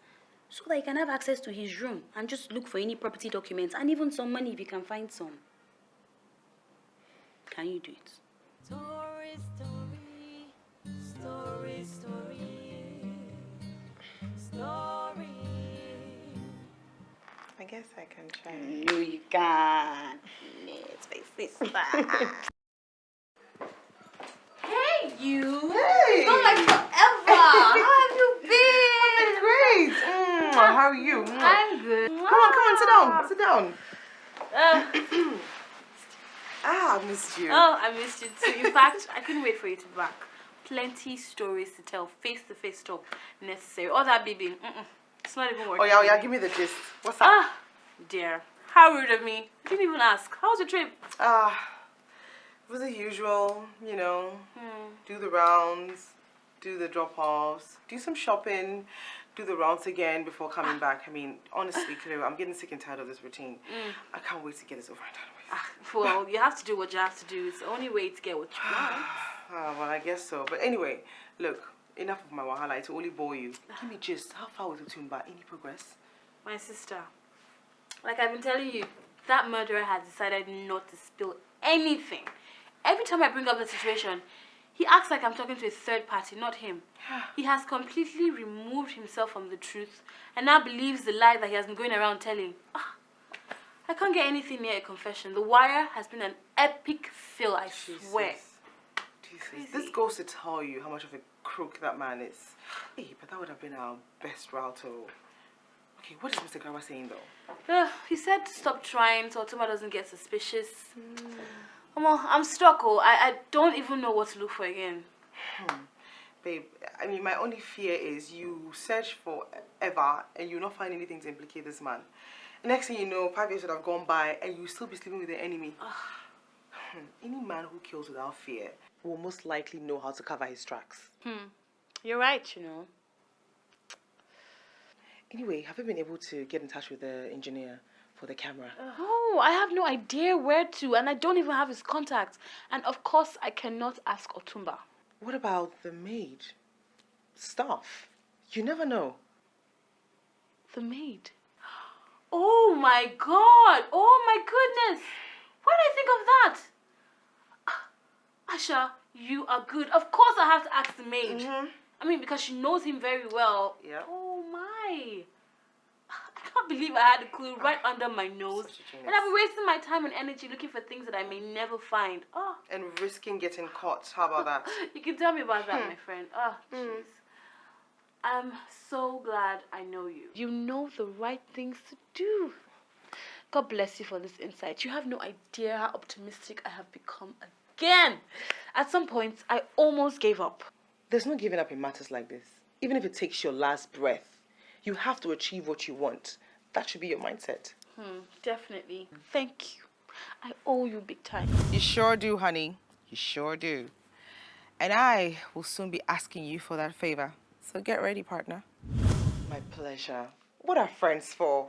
so that you can have access to his room and just look for any property documents and even some money if you can find some. Can you do it? Story, story, story, story. I guess I can try. No, you can't. It's my sister. Hey, you. Hey. It's not like forever. How have you been? Great. How are you? I'm good. Come on, sit down. I missed you. Oh, I missed you too. In fact, I couldn't wait for you to be back. Plenty stories to tell, face-to-face talk necessary. All that baby, it's not even working. Oh, yeah, give me the gist. What's up? Ah, dear. How rude of me. You didn't even ask. How was your trip? It was the usual, you know, do the rounds, do the drop-offs, do some shopping, do the rounds again before coming back. I mean, honestly, Cleo, I'm getting sick and tired of this routine. I can't wait to get this over and done with. Well, you have to do what you have to do. It's the only way to get what you want. Well, I guess so. But anyway, look, enough of my wahala. It will only bore you. Give me gist. How far with Otumba? Any progress? My sister, like I've been telling you, that murderer has decided not to spill anything. Every time I bring up the situation, he acts like I'm talking to a third party, not him. He has completely removed himself from the truth and now believes the lie that he has been going around telling. I can't get anything near a confession. The Wire has been an epic fail, I swear. Jesus. This goes to tell you how much of a crook that man is. Hey, but that would have been our best route to... Okay, what is Mr. Grawa saying though? He said to stop trying so Otumba doesn't get suspicious. I'm stuck. I don't even know what to look for again. Babe, I mean, my only fear is you search for ever and you not find anything to implicate this man. Next thing you know, 5 years would have gone by and you still be sleeping with the enemy. Any man who kills without fear will most likely know how to cover his tracks. You're right, you know. Anyway, have you been able to get in touch with the engineer for the camera? Oh, I have no idea where to, and I don't even have his contact. And of course, I cannot ask Otumba. What about the maid? Staff? You never know. The maid? Oh my God! Oh my goodness! Why did I think of that? Asha, you are good. Of course I have to ask the maid. I mean, because she knows him very well. Yeah. Oh my. I can't believe I had a clue right under my nose. And I've been wasting my time and energy looking for things that I may never find. And risking getting caught. How about that? You can tell me about that, my friend. Jeez. I'm so glad I know you. You know the right things to do. God bless you for this insight. You have no idea how optimistic I have become again. At some points, I almost gave up. There's no giving up in matters like this. Even if it takes your last breath, you have to achieve what you want. That should be your mindset. Definitely. Thank you. I owe you big time. You sure do, honey. You sure do. And I will soon be asking you for that favor. So get ready, partner. My pleasure. What are friends for?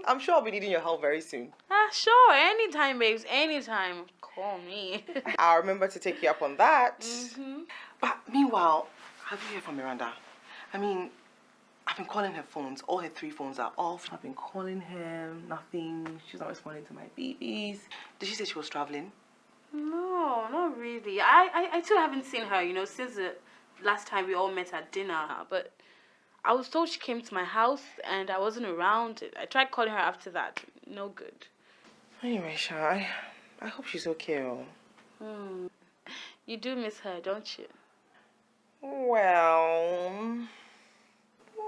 I'm sure I'll be needing your help very soon. Sure. Anytime, babes. Anytime. Call me. I'll remember to take you up on that. But meanwhile, have you heard from Miranda? I mean, I I've been calling her phones. All her 3 phones are off. I've been calling her, nothing. She's not responding to my BBs. Did she say she was traveling? No, not really. I too haven't seen her, since the last time we all met at dinner. But I was told she came to my house and I wasn't around. I tried calling her after that. No good. Anyway, Sha, I hope she's okay. You do miss her, don't you? Well,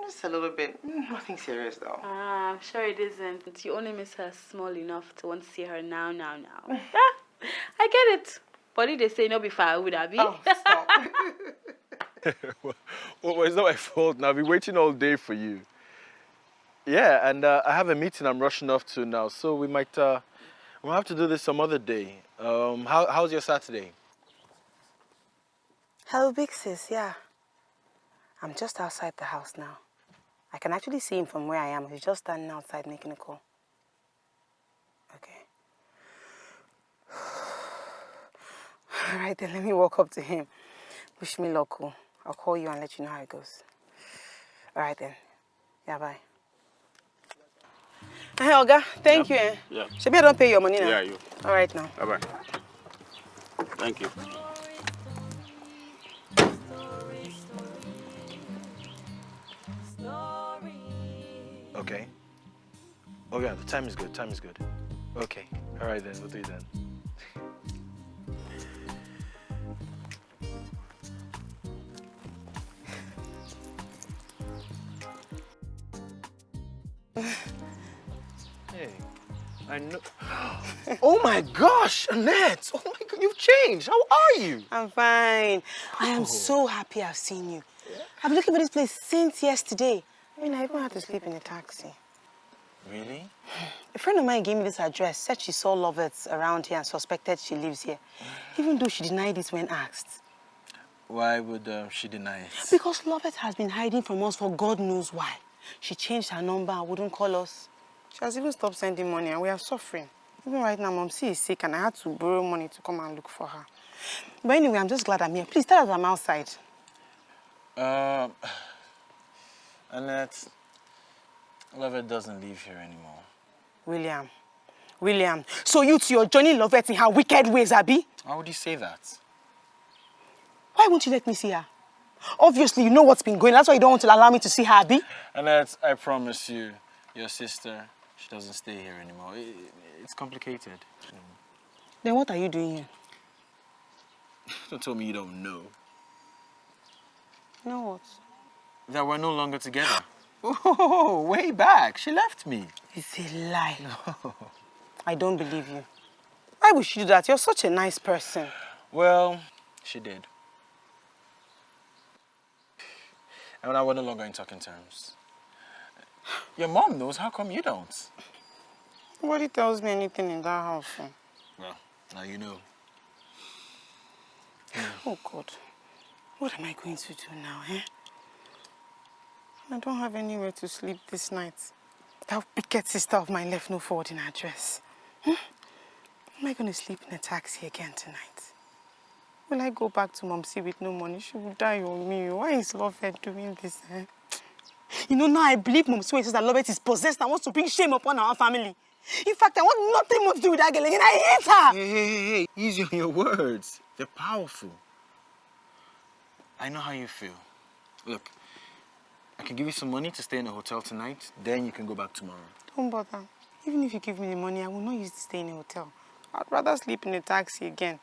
just a little bit. Nothing serious, though. I'm sure it isn't. You only miss her small enough to want to see her now. I get it. But if they say no before I would have been. Oh, stop. Well, it's not my fault now. I've been waiting all day for you. Yeah, and I have a meeting I'm rushing off to now, so we might we'll have to do this some other day. How's your Saturday? Hello, Big Sis, yeah. I'm just outside the house now. I can actually see him from where I am. He's just standing outside making a call. Okay. All right, then let me walk up to him. Wish me luck. I'll call you and let you know how it goes. All right, then. Yeah, bye. Hey, Olga, thank you. Yeah. Maybe I don't pay your money now. Yeah, you. All right, now. Bye-bye. Thank you. Okay. Oh yeah, the time is good. Time is good. Okay. All right then. We'll do it then. Hey, I know. Oh my gosh, Annette! Oh my God, you've changed. How are you? I'm fine. I am so happy I've seen you. I've been looking for this place since yesterday. I mean, I even had to sleep in a taxi. Really? A friend of mine gave me this address, said she saw Lovett around here and suspected she lives here, even though she denied it when asked. Why would she deny it? Because Lovett has been hiding from us for God knows why. She changed her number and wouldn't call us. She has even stopped sending money and we are suffering. Even right now, Mom is sick and I had to borrow money to come and look for her. But anyway, I'm just glad I'm here. Please tell us I'm outside. Annette, Lovett doesn't live here anymore. William, so you two are joining Lovett in her wicked ways, Abby? How would you say that? Why won't you let me see her? Obviously, you know what's been going on. That's why you don't want to allow me to see her, Abby. Annette, I promise you, your sister, she doesn't stay here anymore. It's complicated. Then what are you doing here? Don't tell me you don't know. You know what? That we're no longer together. Oh, way back. She left me. It's a lie. No. I don't believe you. Why would she do that? You're such a nice person. Well, she did. And now we're no longer in talking terms. Your mom knows. How come you don't? Nobody tells me anything in that house. Well, now you know. Oh, God. What am I going to do now, eh? I don't have anywhere to sleep this night. That wicked sister of mine left no forwarding address. Am I going to sleep in a taxi again tonight? Will I go back to Momsi with no money? She will die on me. Why is Lovett doing this, eh? You know, now I believe Momsi when she says that Lovett is possessed and wants to bring shame upon our family. In fact, I want nothing more to do with that girl again. I hate her! Hey, easy on your words. They're powerful. I know how you feel. Look, I can give you some money to stay in a hotel tonight, then you can go back tomorrow. Don't bother. Even if you give me the money, I will not use it to stay in a hotel. I'd rather sleep in a taxi again.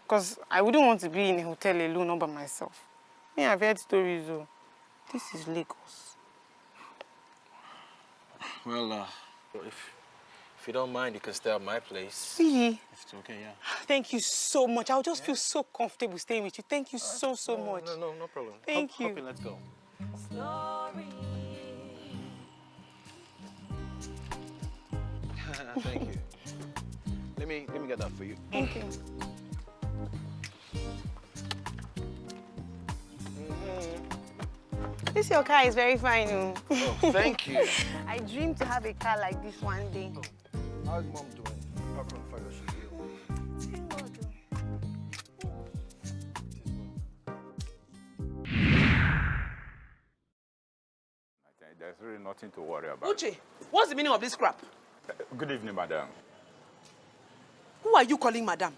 Because I wouldn't want to be in a hotel alone, all by myself. Yeah, I've heard stories, though. This is Lagos. Well, if you don't mind, you can stay at my place. Really? If it's okay, yeah. Thank you so much. I'll just feel so comfortable staying with you. Thank you so much. No problem. Thank you. Hop in, let's go. Thank you. Let me get that for you. Thank you. This your car is very fine. Oh, thank you. I dream to have a car like this one day. How's Mom doing? Apart from the fact that she's ill. Thank God. There's really nothing to worry about. Uche, what's the meaning of this crap? Good evening, madam. Who are you calling madam?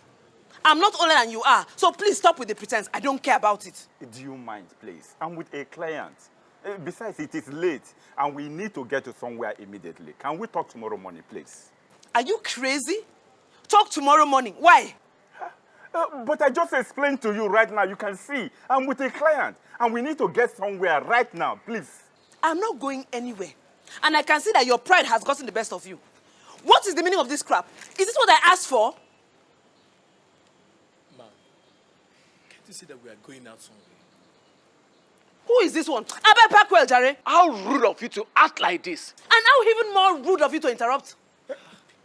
I'm not older than you are, so please stop with the pretense. I don't care about it. Do you mind, please? I'm with a client. Besides, it is late, and we need to get to somewhere immediately. Can we talk tomorrow morning, please? Are you crazy? Talk tomorrow morning. Why? But I just explained to you right now. You can see, I'm with a client, and we need to get somewhere right now, please. I'm not going anywhere. And I can see that your pride has gotten the best of you. What is the meaning of this crap? Is this what I asked for? Man, can't you see that we are going out somewhere? Who is this one? Abel Packwell, Jare. How rude of you to act like this. And how even more rude of you to interrupt.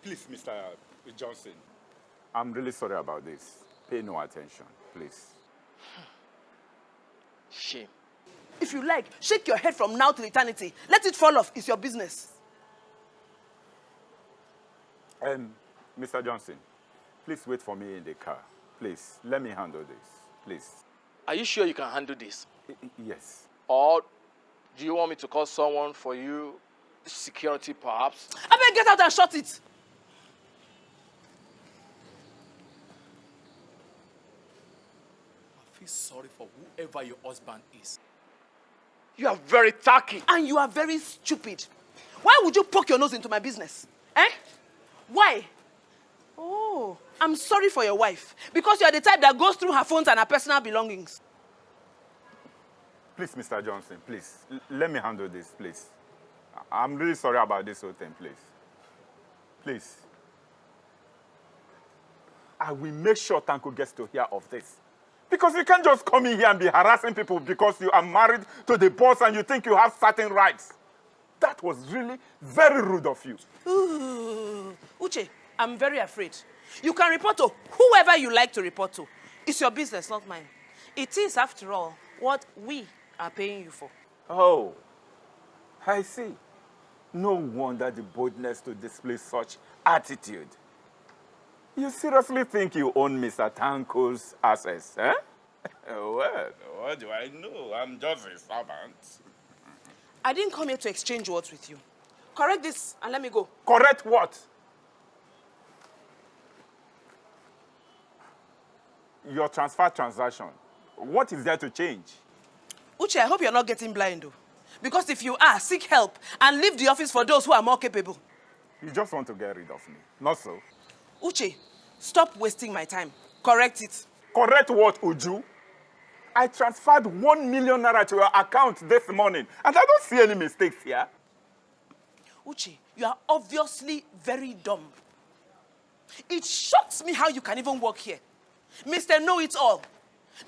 Please, Mr. Johnson, I'm really sorry about this. Pay no attention, please. Shame. If you like, shake your head from now till eternity. Let it fall off. It's your business. Mr. Johnson, please wait for me in the car. Please, let me handle this, please. Are you sure you can handle this? Yes. Or do you want me to call someone for you? Security, perhaps? I better get out and shut it. I feel sorry for whoever your husband is. You are very tacky. And you are very stupid. Why would you poke your nose into my business? Eh? Why? Oh, I'm sorry for your wife. Because you are the type that goes through her phones and her personal belongings. Please, Mr. Johnson, please, let me handle this, please. I'm really sorry about this whole thing, please. Please. I will make sure Tanko gets to hear of this. Because you can't just come in here and be harassing people because you are married to the boss and you think you have certain rights. That was really very rude of you. Ooh. Uche, I'm very afraid. You can report to whoever you like to report to. It's your business, not mine. It is, after all, what we are paying you for. Oh, I see. No wonder the boldness to display such attitude. You seriously think you own Mr. Tanko's assets, eh? Well, what do I know? I'm just a servant. I didn't come here to exchange words with you. Correct this and let me go. Correct what? Your transfer transaction. What is there to change? Uche, I hope you're not getting blind, though. Because if you are, seek help and leave the office for those who are more capable. You just want to get rid of me. Not so. Uche, stop wasting my time. Correct it. Correct what, Uju? I transferred 1 million naira to your account this morning, and I don't see any mistakes here. Uche, you are obviously very dumb. It shocks me how you can even work here. Mr. Know-It-All.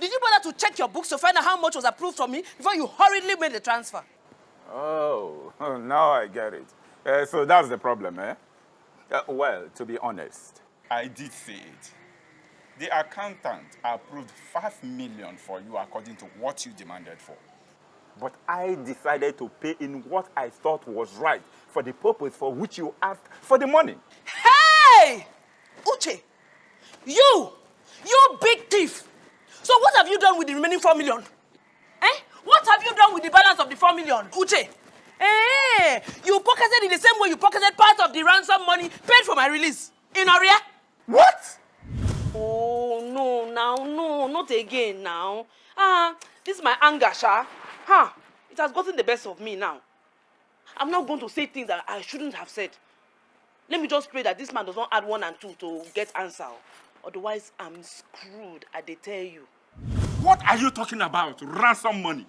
Did you bother to check your books to find out how much was approved from me before you hurriedly made the transfer? Oh, now I get it. So that's the problem, eh? Well, to be honest, I did see it. The accountant approved 5 million for you according to what you demanded for. But I decided to pay in what I thought was right for the purpose for which you asked for the money. Hey! Uche, you big thief! So what have you done with the remaining 4 million? Eh? What have you done with the balance of the 4 million? Uche, eh? You pocketed in the same way you pocketed part of the ransom money paid for my release. In Aria? What? Oh, no, not again now. This is my anger, Sha. It has gotten the best of me now. I'm not going to say things that I shouldn't have said. Let me just pray that this man does not add 1 and 2 to get answer. Otherwise, I'm screwed, I dey tell you. What are you talking about? Ransom money?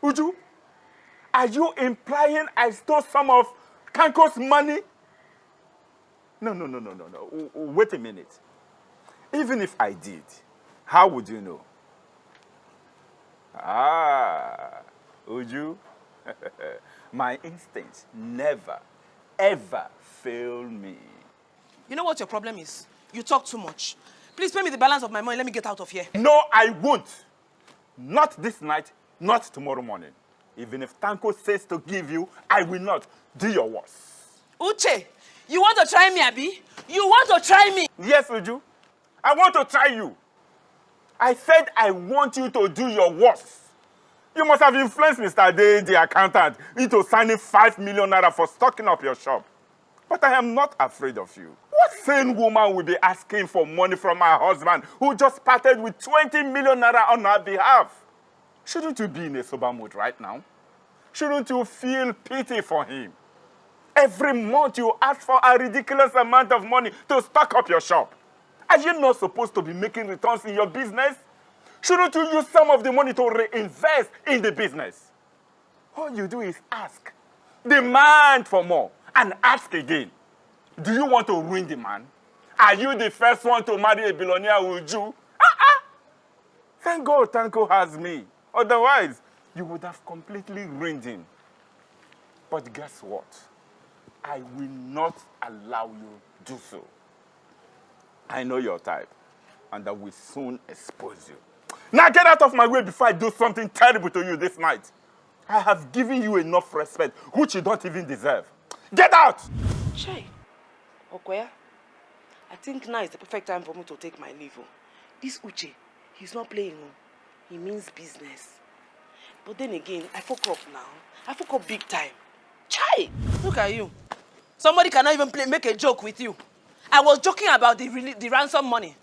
Uju, are you implying I stole some of Kanko's money? No. Wait a minute. Even if I did, how would you know? Uju, my instincts never, ever fail me. You know what your problem is? You talk too much. Please pay me the balance of my money. Let me get out of here. No, I won't. Not this night, not tomorrow morning. Even if Tanko says to give you, I will not. Do your worst. Uche, you want to try me, Abi? You want to try me? Yes, Uju. I want to try you. I said I want you to do your worst. You must have influenced Mr. Day, the accountant, into signing 5 million naira for stocking up your shop. But I am not afraid of you. What sane woman will be asking for money from her husband who just parted with 20 million naira on her behalf? Shouldn't you be in a sober mood right now? Shouldn't you feel pity for him? Every month you ask for a ridiculous amount of money to stock up your shop. Are you not supposed to be making returns in your business? Shouldn't you use some of the money to reinvest in the business? All you do is ask, demand for more, and ask again. Do you want to ruin the man? Are you the first one to marry a billionaire, would you? Thank God Tanko has me. Otherwise, you would have completely ruined him. But guess what? I will not allow you do so. I know your type, and I will soon expose you. Now get out of my way before I do something terrible to you this night. I have given you enough respect, which you don't even deserve. Get out! Chai, Okoya, I think now is the perfect time for me to take my leave. This Uche, he's not playing. He means business. But then again, I fuck up now. I fuck up big time. Chai, look at you. Somebody cannot even make a joke with you. I was joking about the ransom money.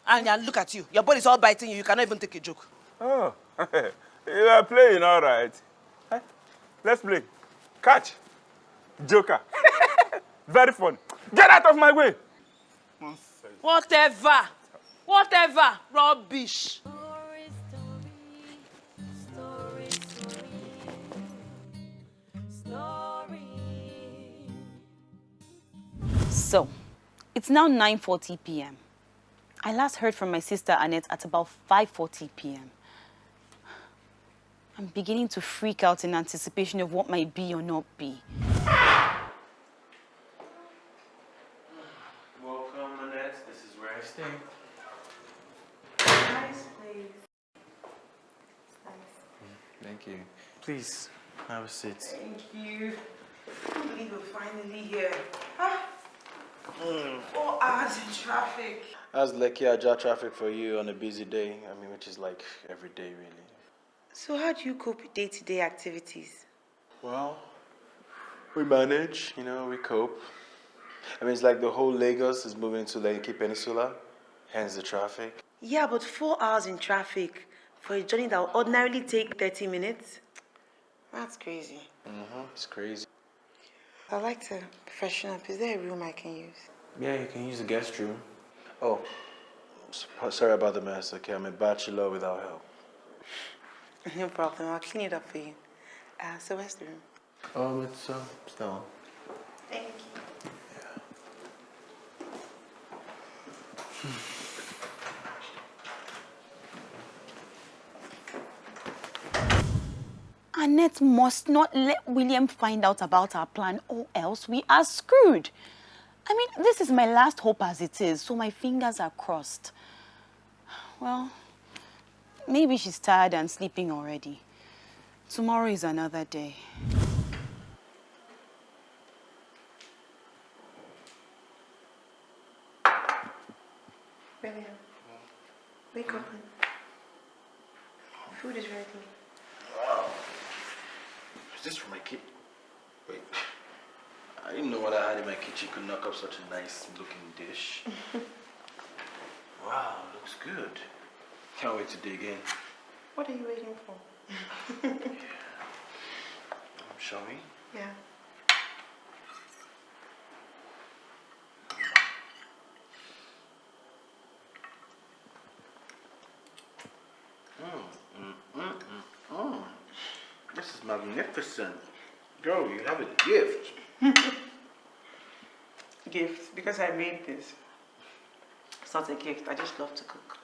And look at you. Your body's all biting you. You cannot even take a joke. Oh, you are playing all right. Let's play. Catch. Joker. Very fun. Get out of my way. Whatever. Whatever. Rubbish. So, it's now 9:40 p.m. I last heard from my sister Annette at about 5:40 p.m. I'm beginning to freak out in anticipation of what might be or not be. Welcome, Annette. This is where I stay. Nice place. Thank you. Please, have a seat. Thank you. I can't believe we're finally here. 4 hours in traffic. How's Lekki Aja traffic for you on a busy day? I mean, which is like every day, really. So how do you cope with day-to-day activities? Well, we manage, we cope. I mean, it's like the whole Lagos is moving to Lekki Peninsula, hence the traffic. Yeah, but 4 hours in traffic for a journey that would ordinarily take 30 minutes? That's crazy. It's crazy. I'd like to freshen up. Is there a room I can use? Yeah, you can use the guest room. Oh, sorry about the mess, okay? I'm a bachelor without help. No problem. I'll clean it up for you. So where's the room? It's down. Thank you. Annette must not let William find out about our plan, or else we are screwed. I mean, this is my last hope as it is, so my fingers are crossed. Well, maybe she's tired and sleeping already. Tomorrow is another day. William, wake up. Food is ready. Wow. Is this for my kid? Wait. I didn't know what I had in my kitchen could knock up such a nice looking dish. Wow, looks good. Can't wait to dig in. What are you waiting for? Shall we? Yeah. This is magnificent. Girl, you have a gift. Gift? Because I made this. It's not a gift. I just love to cook.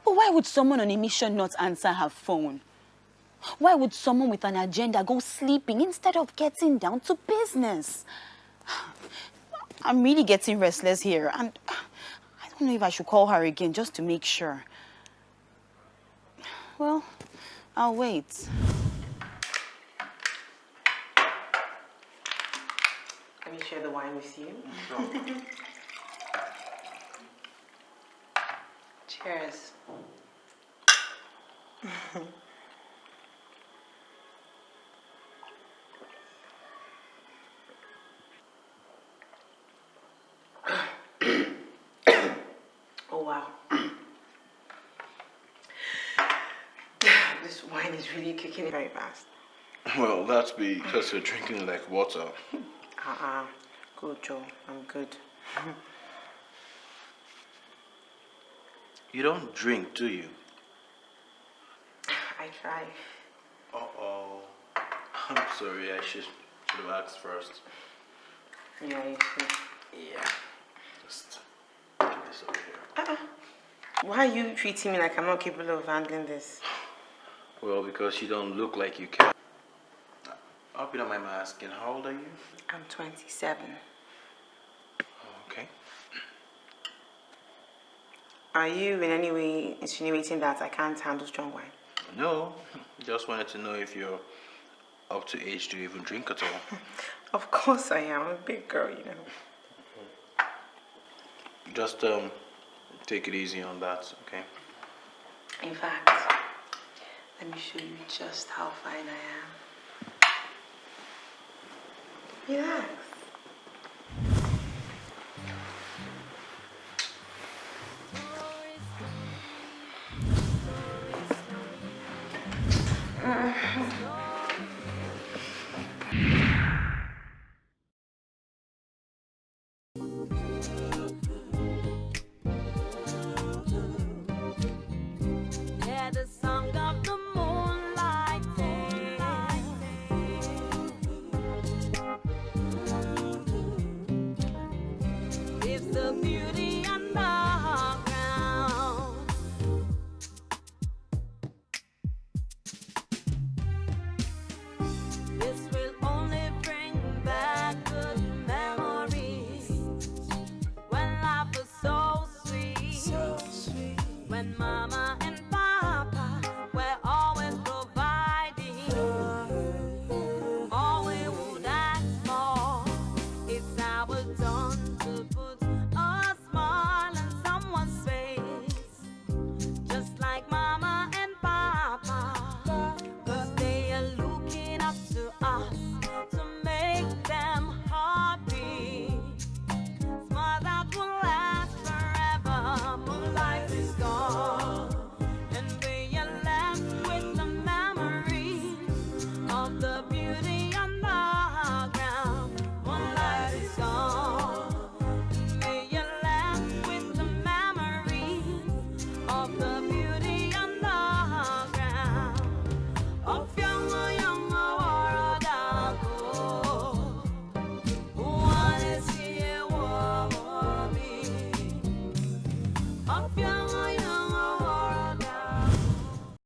But why would someone on a mission not answer her phone? Why would someone with an agenda go sleeping instead of getting down to business? I'm really getting restless here, and I don't know if I should call her again just to make sure. Well, I'll wait. Let me share the wine with you. Cheers. Oh wow. This wine is really kicking in very fast. Well, that's because you're drinking like water. Good, Joe. I'm good. You don't drink, do you? I try. Uh-oh. I'm sorry, I should have asked first. Yeah, you should. Yeah. Just get this over here. Why are you treating me like I'm not capable of handling this? Well, because you don't look like you can. I hope you don't mind my asking, how old are you? I'm 27. Okay. Are you in any way insinuating that I can't handle strong wine? No, just wanted to know if you're up to age to even drink at all. Of course I am. I'm a big girl, you know. Just take it easy on that, okay? In fact, let me show you just how fine I am. Relax. Yeah, the song goes.